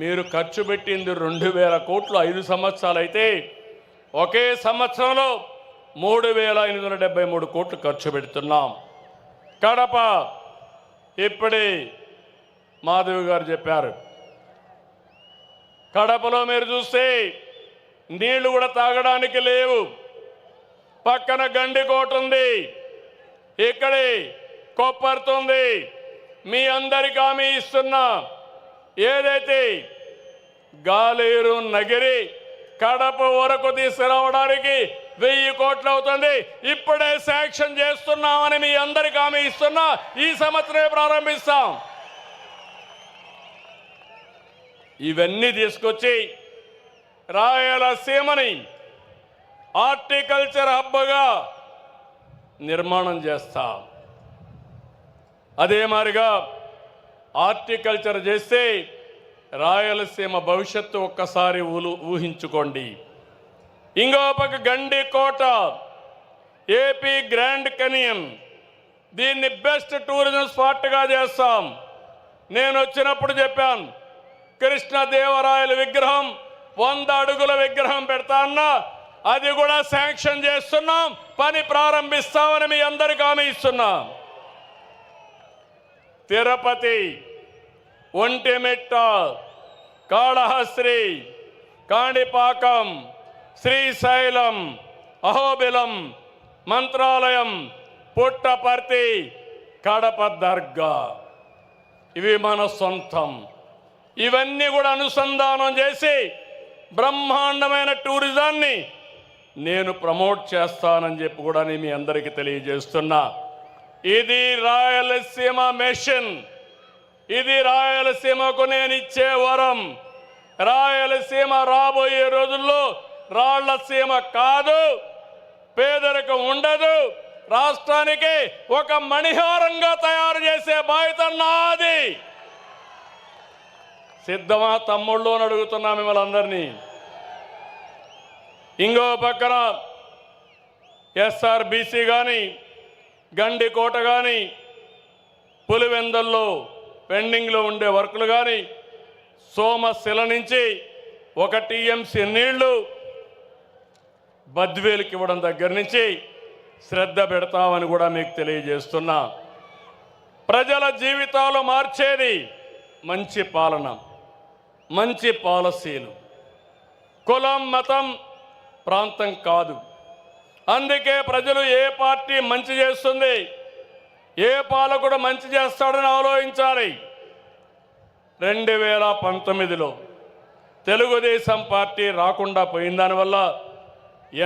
మీరు ఖర్చు పెట్టింది 2,000 కోట్లు 5 సంవత్సరాలు అయితే ఒకే సంవత్సరంలో 3,873 కోట్లు ఖర్చు పెడుతున్నాం. కడప ఇప్పుడే మాధవి గారు చెప్పారు. కడపలో మీరు చూస్తే నీళ్లు కూడా తాగడానికి లేవు. పక్కన గండికోట ఉంది, ఇక్కడే కొప్పర్తుంది. మీ అందరికీ హామీ ఇస్తున్నా, ఏదైతే గాలేరు నగిరి కడప వరకు తీసుకురావడానికి 1000 కోట్లు అవుతుంది. ఇప్పుడే శాంక్షన్ చేస్తున్నామని మీ అందరికీ హామీ ఇస్తున్నా. ఈ సంవత్సరమే ప్రారంభిస్తాం. ఇవన్నీ తీసుకొచ్చి రాయలసీమని హార్టికల్చర్ హబ్గా నిర్మాణం చేస్తాం. అదే మాదిరిగా హార్టికల్చర్ చేస్తే రాయలసీమ భవిష్యత్తు ఒక్కసారి ఊహించుకోండి. ఇంకో పక్క గండికోట, ఏపీ గ్రాండ్ కెనియన్, దీన్ని బెస్ట్ టూరిజం స్పాట్గా చేస్తాం. నేను వచ్చినప్పుడు చెప్పాను, కృష్ణదేవరాయల విగ్రహం 100 అడుగుల విగ్రహం పెడతా అన్నా, అది కూడా శాంక్షన్ చేస్తున్నాం. పని ప్రారంభిస్తామని మీ అందరికీ హామీ ఇస్తున్నాం. తిరుపతి, ఒంటిమిట్ట, కాళహస్త్రి, కాణిపాకం, శ్రీశైలం, అహోబిలం, మంత్రాలయం, పుట్టపర్తి, కడప దర్గా ఇవి మన సొంతం. ఇవన్నీ కూడా అనుసంధానం చేసి బ్రహ్మాండమైన టూరిజాన్ని నేను ప్రమోట్ చేస్తానని చెప్పి కూడా నేను మీ అందరికీ తెలియజేస్తున్నా. ఇది రాయలసీమ మిషన్. ఇది రాయలసీమకు నేను ఇచ్చే వరం. రాయలసీమ రాబోయే రోజుల్లో రాళ్లసీమ కాదు, పేదరికం ఉండదు, రాష్ట్రానికి ఒక మణిహారంగా తయారు చేసే బాధ్యత నాది. సిద్ధమా తమ్ముళ్ళు అని అడుగుతున్నా మిమ్మల్ని అందరినీ. ఇంకో పక్కన ఎస్ఆర్బీసీ కానీ, గండికోట కానీ, పులివెందల్లో పెండింగ్లో ఉండే వర్కులు కానీ, సోమశిల నుంచి 1 టీఎంసీ నీళ్లు బద్వేలుకి ఇవ్వడం దగ్గర నుంచి శ్రద్ధ పెడతామని కూడా మీకు తెలియజేస్తున్నా. ప్రజల జీవితాలు మార్చేది మంచి పాలన, మంచి పాలసీలు. కులం, మతం, ప్రాంతం కాదు. అందుకే ప్రజలు ఏ పార్టీ మంచి చేస్తుంది, ఏ పాలకుడు మంచి చేస్తాడని ఆలోచించాలి. 2019లో తెలుగుదేశం పార్టీ రాకుండా పోయిన దానివల్ల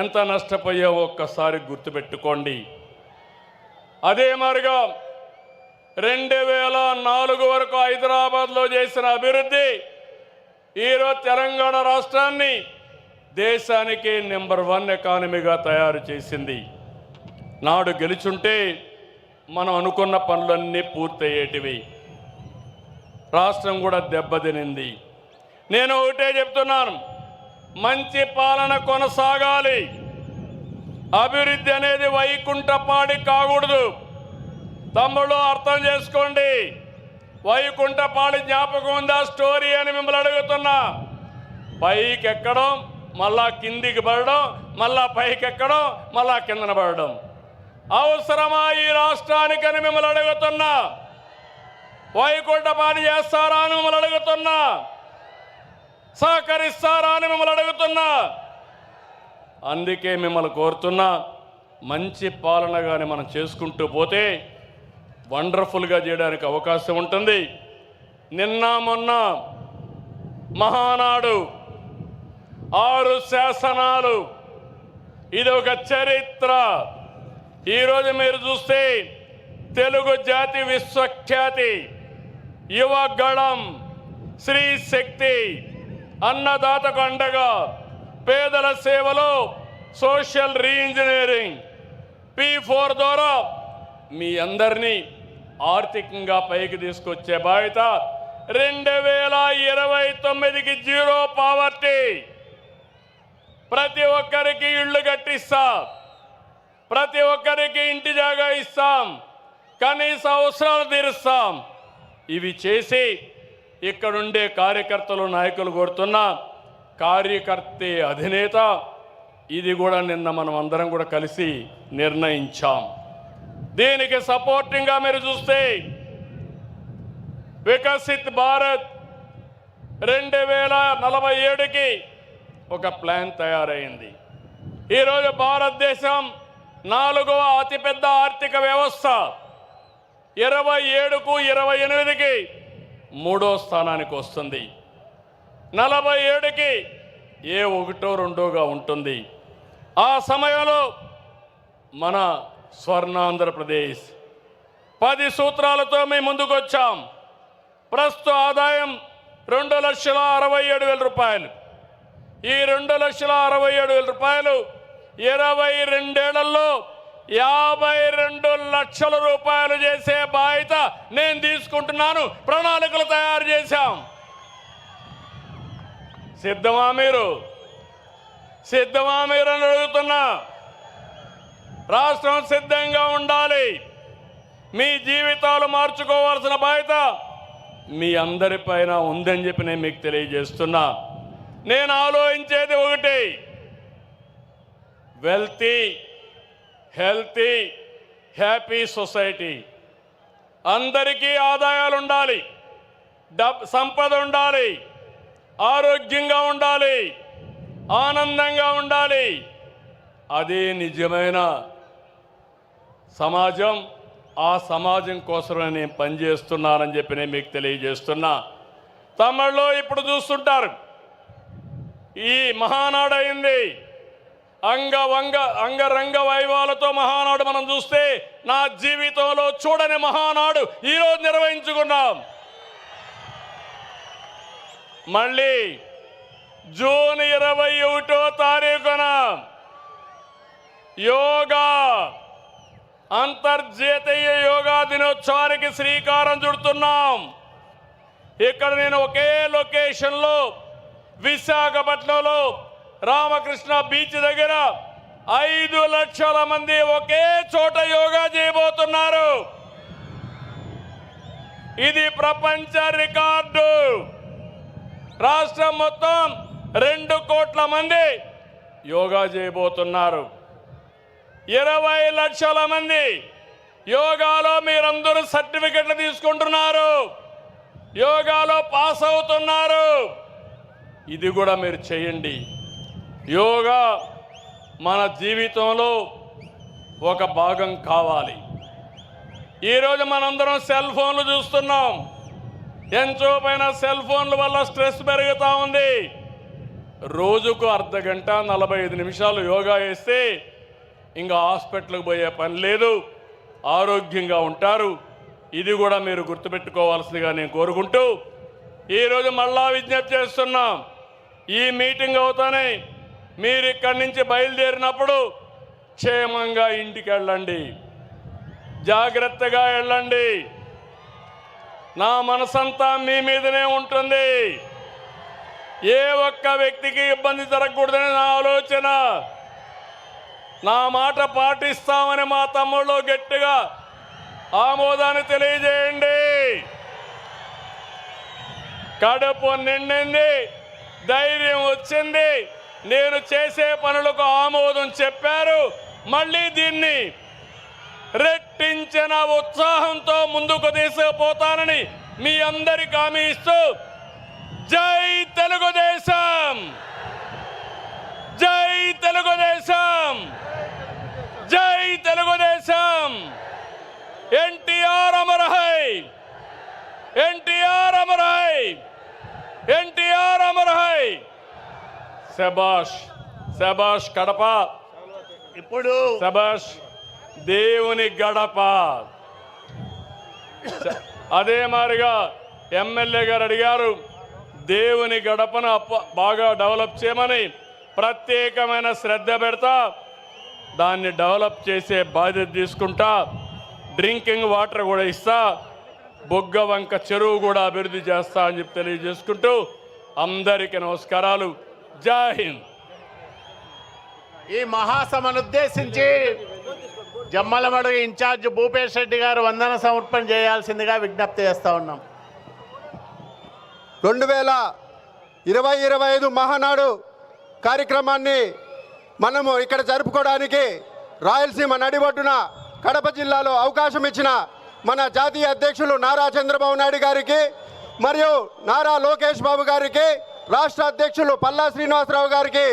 ఎంత నష్టపోయావో ఒక్కసారి గుర్తుపెట్టుకోండి. అదే మాదిరిగా 2004 వరకు హైదరాబాద్లో చేసిన అభివృద్ధి ఈరోజు తెలంగాణ రాష్ట్రాన్ని దేశానికి నెంబర్ 1 ఎకానమీగా తయారు చేసింది. నాడు గెలుచుంటే మనం అనుకున్న పనులన్నీ పూర్తయ్యేటివి. రాష్ట్రం కూడా దెబ్బతినింది. నేను ఒకటే చెప్తున్నాను, మంచి పాలన కొనసాగాలి. అభివృద్ధి అనేది వైకుంఠపాడి కాకూడదు. తమ్ముళ్ళు అర్థం చేసుకోండి. వైకుంఠపాడి జ్ఞాపకం ఉందా స్టోరీ అని మిమ్మల్ని అడుగుతున్నా. పైకి ఎక్కడం, మళ్ళా కిందికి పడడం, మళ్ళా పైకి ఎక్కడం, మళ్ళా కిందన పడడం అవసరమా ఈ రాష్ట్రానికని మిమ్మల్ని అడుగుతున్నా. వైకుంఠపాడి చేస్తారా అని మిమ్మల్ని అడుగుతున్నా. సహకరిస్తారా అని మిమ్మల్ని అడుగుతున్నా. అందుకే మిమ్మల్ని కోరుతున్నా, మంచి పాలన కానీ మనం చేసుకుంటూ పోతే వండర్ఫుల్గా చేయడానికి అవకాశం ఉంటుంది. నిన్న మొన్న మహానాడు 6 శాసనాలు, ఇది ఒక చరిత్ర. ఈరోజు మీరు చూస్తే తెలుగు జాతి విశ్వఖ్యాతి, యువగళం, శ్రీ శక్తి, అన్నదాతకు అండగా, పేదల సేవలో సోషల్ రీఇంజనీరింగ్, P4 ద్వారా మీ అందరినీ ఆర్థికంగా పైకి తీసుకొచ్చే బాధ్యత. 2029కి జీరో పావర్టీ, ప్రతి ఒక్కరికి ఇళ్ళు కట్టిస్తాం, ప్రతి ఒక్కరికి ఇంటి జాగా ఇస్తాం, కనీస అవసరాలు తీరుస్తాం. ఇవి చేసి ఇక్కడుండే కార్యకర్తలు, నాయకులు కోరుతున్న కార్యకర్తే అధినేత. ఇది కూడా నిన్న మనం అందరం కూడా కలిసి నిర్ణయించాం. దీనికి సపోర్టింగ్గా మీరు చూస్తే వికసిత్ భారత్ 2047కి ఒక ప్లాన్ తయారైంది. ఈరోజు భారతదేశం 4వ అతిపెద్ద ఆర్థిక వ్యవస్థ. 27కు 28కి 3వ స్థానానికి వస్తుంది. 47కి ఏ 1, 2గా ఉంటుంది. ఆ సమయంలో మన స్వర్ణాంధ్రప్రదేశ్ 10 సూత్రాలతో మేము ముందుకు వచ్చాం. ప్రస్తుత ఆదాయం 2,67,000 రూపాయలు. ఈ 2,67,000 రూపాయలు 22 ఏళ్లలో 52 లక్షల రూపాయలు చేసే బాధ్యత నేను తీసుకుంటున్నాను. ప్రణాళికలు తయారు చేశాం. సిద్ధమా మీరు? సిద్ధమా మీరు అని అడుగుతున్నా. రాష్ట్రం సిద్ధంగా ఉండాలి. మీ జీవితాలు మార్చుకోవాల్సిన బాధ్యత మీ అందరిపైన ఉందని చెప్పి నేను మీకు తెలియజేస్తున్నా. నేను ఆలోచించేది ఒకటి, వెల్తీ, హెల్తీ, హ్యాపీ సొసైటీ. అందరికీ ఆదాయాలు ఉండాలి, సంపద ఉండాలి, ఆరోగ్యంగా ఉండాలి, ఆనందంగా ఉండాలి. అదే నిజమైన సమాజం. ఆ సమాజం కోసం నేను పనిచేస్తున్నానని చెప్పి నేను మీకు తెలియజేస్తున్నా. తమిళలో ఇప్పుడు చూస్తుంటారు, ఈ మహానాడు అయింది. అంగరంగ వైభవాలతో మహానాడు మనం చూస్తే నా జీవితంలో చూడని మహానాడు ఈరోజు నిర్వహించుకున్నాం. మళ్ళీ జూన్ 21వ తారీఖున యోగా అంతర్జాతీయ యోగా దినోత్సవానికి శ్రీకారం చుడుతున్నాం. ఇక్కడ నేను ఒకే లొకేషన్లో విశాఖపట్నంలో రామకృష్ణ బీచ్ దగ్గర 5 లక్షల మంది ఒకే చోట యోగా చేయబోతున్నారు. ఇది ప్రపంచ రికార్డు. రాష్ట్రం మొత్తం 2 కోట్ల మంది యోగా చేయబోతున్నారు. 20 లక్షల మంది యోగాలో మీరందరూ సర్టిఫికెట్లు తీసుకుంటున్నారు, యోగాలో పాస్ అవుతున్నారు. ఇది కూడా మీరు చేయండి. యోగా మన జీవితంలో ఒక భాగం కావాలి. ఈరోజు మనందరం సెల్ ఫోన్లు చూస్తున్నాం. ఎంతో పైన సెల్ ఫోన్ల వల్ల స్ట్రెస్ పెరుగుతూ ఉంది. రోజుకు అర్ధ గంట 45 నిమిషాలు యోగా చేస్తే ఇంకా హాస్పిటల్కి పోయే పని లేదు, ఆరోగ్యంగా ఉంటారు. ఇది కూడా మీరు గుర్తుపెట్టుకోవాల్సిందిగా నేను కోరుకుంటూ ఈరోజు మళ్ళా విజ్ఞప్తి చేస్తున్నాం. ఈ మీటింగ్ అవుతానే మీరు ఇక్కడి నుంచి బయలుదేరినప్పుడు క్షేమంగా ఇంటికి వెళ్ళండి, జాగ్రత్తగా వెళ్ళండి. నా మనసంతా మీ మీదనే ఉంటుంది. ఏ ఒక్క వ్యక్తికి ఇబ్బంది జరగకూడదని నా ఆలోచన. నా మాట పాటిస్తామని మా తమ్ముళ్ళు గట్టిగా ఆమోదాన్ని తెలియజేయండి. కడుపు నిండింది, ధైర్యం వచ్చింది, నేను చేసే పనులకు ఆమోదం చెప్పారు. మళ్ళీ దీన్ని రెట్టించిన ఉత్సాహంతో ముందుకు తీసుకుపోతానని మీ అందరికీ హామీ ఇస్తూ జై తెలుగుదేశం, జై తెలుగుదేశం, జై Telugu Desam. NTR Amar high, NTR Amar high, NTR Amar high. శబాష్ శబాష్ కడప, ఇప్పుడు శబాష్ దేవుని గడప. అదే మాదిరిగా ఎమ్మెల్యే గారు అడిగారు దేవుని గడపను బాగా డెవలప్ చేయమని. ప్రత్యేకమైన శ్రద్ధ పెడతా, దాన్ని డెవలప్ చేసే బాధ్యత తీసుకుంటా. డ్రింకింగ్ వాటర్ కూడా ఇస్తా, బొగ్గవంక చెరువు కూడా అభివృద్ధి చేస్తా అని చెప్పి తెలియజేసుకుంటూ అందరికీ నమస్కారాలు. జై హింద్. ఈ మహాసభను ఉద్దేశించి జమ్మలమడుగు ఇన్ఛార్జ్ భూపేష్ రెడ్డి గారు వందన సమర్పణ చేయాల్సిందిగా విజ్ఞప్తి చేస్తా ఉన్నాం. 2025 మహానాడు కార్యక్రమాన్ని మనము ఇక్కడ జరుపుకోవడానికి రాయలసీమ నడిబొడ్డున కడప జిల్లాలో అవకాశం ఇచ్చిన మన జాతీయ అధ్యక్షులు నారా చంద్రబాబు నాయుడు గారికి మరియు నారా లోకేష్ బాబు గారికి, రాష్ట్ర అధ్యక్షులు పల్లా శ్రీనివాసరావు గారికి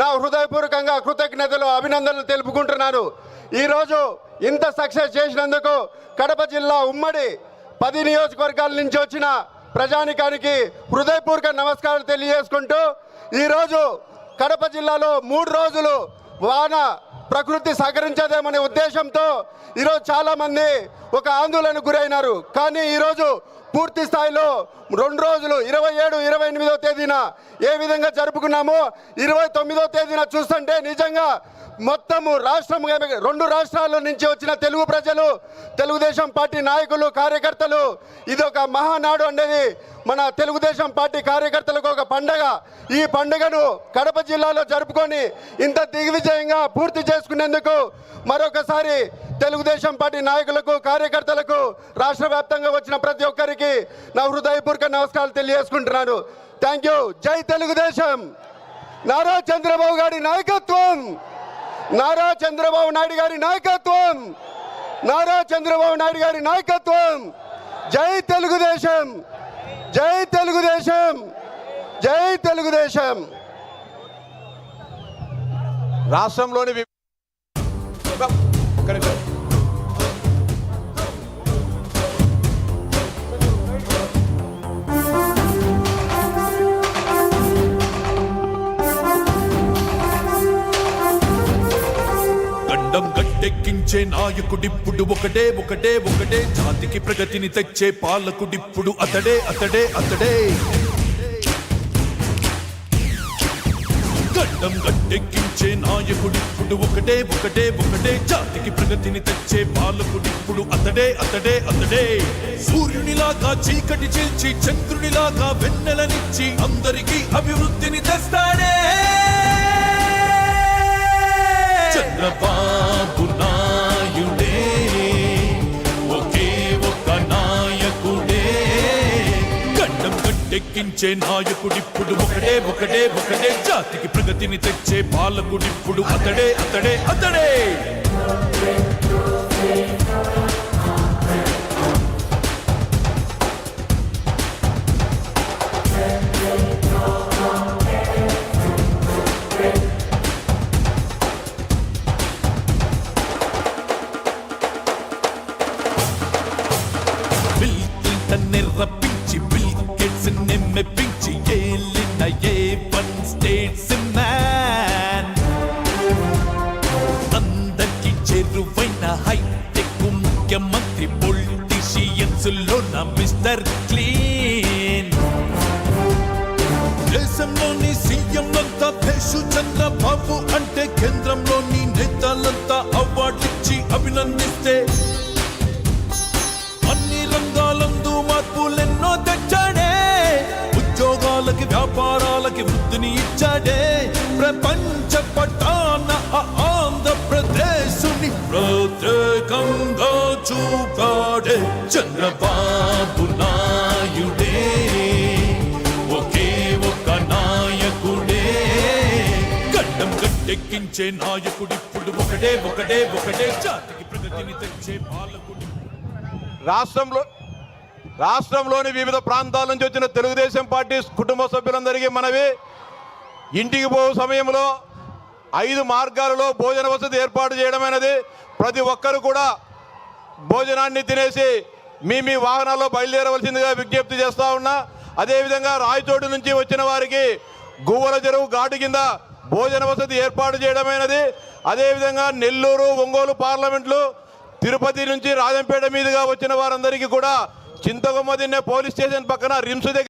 నా హృదయపూర్వకంగా కృతజ్ఞతలు, అభినందనలు తెలుపుకుంటున్నాను. ఈరోజు ఇంత సక్సెస్ చేసినందుకు కడప జిల్లా ఉమ్మడి 10 నియోజకవర్గాల నుంచి వచ్చిన ప్రజానికానికి హృదయపూర్వక నమస్కారాలు తెలియజేసుకుంటూ ఈరోజు కడప జిల్లాలో 3 రోజులు వాన ప్రకృతి సహకరించదేమనే ఉద్దేశంతో ఈరోజు చాలామంది ఒక ఆందోళనకు గురైనారు. కానీ ఈరోజు పూర్తి స్థాయిలో 2 రోజులు 27, 28వ తేదీన ఏ విధంగా జరుపుకున్నామో 29వ తేదీన చూస్తుంటే నిజంగా మొత్తము రాష్ట్రం 2 రాష్ట్రాల నుంచి వచ్చిన తెలుగు ప్రజలు, తెలుగుదేశం పార్టీ నాయకులు, కార్యకర్తలు, ఇది ఒక మహానాడు అనేది మన తెలుగుదేశం పార్టీ కార్యకర్తలకు ఒక పండగ. ఈ పండుగను కడప జిల్లాలో జరుపుకొని ఇంత దిగ్విజయంగా పూర్తి చేసుకునేందుకు మరొకసారి తెలుగుదేశం పార్టీ నాయకులకు, కార్యకర్తలకు, రాష్ట్ర వ్యాప్తంగా వచ్చిన ప్రతి ఒక్కరికి నా హృదయపూర్వక నమస్కారాలు తెలియజేసుకుంటున్నాను. Thank you. జై తెలుగుదేశం. నారా చంద్రబాబు గారి నాయకత్వం, నారా చంద్రబాబు నాయుడు గారి నాయకత్వం, నారా చంద్రబాబు నాయుడు గారి నాయకత్వం. జై తెలుగుదేశం, జై తెలుగుదేశం, జై తెలుగుదేశం. రాష్ట్రంలోని గండం గట్టెక్కించే నాయకుడిప్పుడు ఒకటే ఒకటే ఒకటే, జాతికి ప్రగతిని తెచ్చే పాలకుడిప్పుడు అతడే అతడే అతడే. గడ్డం గట్టెక్కించే నాయకుడిప్పుడు ఒకటే ఒకటే ఒకటే జాతికి ప్రగతిని తెచ్చే పాలకుడిప్పుడు అతడే అతడే అతడే సూర్యునిలాగా చీకటి చీల్చి చంద్రునిలాగా వెన్నెలనిచ్చి అందరికీ అభివృద్ధిని తెస్తాడే చంద్రబాబు నాయుడే ఒకే ఒక నాయకుడే గడ్డం గట్టెక్కించే నాయకుడిప్పుడు ఒకటే ఒకటే ఒకటే జాతికి ప్రగతిని తెచ్చే పాలకుడిప్పుడు అతడే అతడే అతడే రప్పించి బిల్ గేట్స్ మెప్పించి ఏలిన ఏ1 స్టేట్స్ మ్యాన్ అందరికి చేరువైన హైటెక్ ముఖ్యమంత్రి పొలిటీషియన్స్ లో నా మిస్టర్ క్లీన్ దేశంలోని సీఎంలంతా భేషు చంద్రబాబు అంటే కేంద్రంలోని నేతలంతా అవార్డిచ్చి అభినందిస్తే అన్ని రంగాలందు మార్పులెన్నో తెచ్చాడే ఉద్యోగాలకి వ్యాపారాలకి వృద్ధిని ఇచ్చాడే ప్రపంచ పటాన ఆంధ్రప్రదేశుని ప్రత్యేకంగా చూపాడే చంద్రబాబు నాయుడే ఒకే ఒక నాయకుడే గడ్డం గట్టెక్కించే నాయకుడిప్పుడు ఒకటే ఒకటే ఒకటే జాతికి ప్రగతిని తెచ్చే పాలకుడు రాష్ట్రంలోని వివిధ ప్రాంతాల నుంచి వచ్చిన తెలుగుదేశం పార్టీ కుటుంబ సభ్యులందరికీ మనవి ఇంటికి పో సమయంలో 5 మార్గాలలో భోజన వసతి ఏర్పాటు చేయడమైనది ప్రతి ఒక్కరు కూడా భోజనాన్ని తినేసి మీ వాహనాల్లో బయలుదేరవలసిందిగా విజ్ఞప్తి చేస్తూ ఉన్నా అదేవిధంగా రాయచోటు నుంచి వచ్చిన వారికి గువ్వల చెరువు ఘాటు కింద భోజన వసతి ఏర్పాటు చేయడమైనది అదేవిధంగా నెల్లూరు ఒంగోలు పార్లమెంట్లు తిరుపతి నుంచి రాజంపేట మీదుగా వచ్చిన వారందరికీ కూడా చింతకొమ్మ దిన్నె పోలీస్ స్టేషన్ పక్కన రిమ్స్ దగ్గర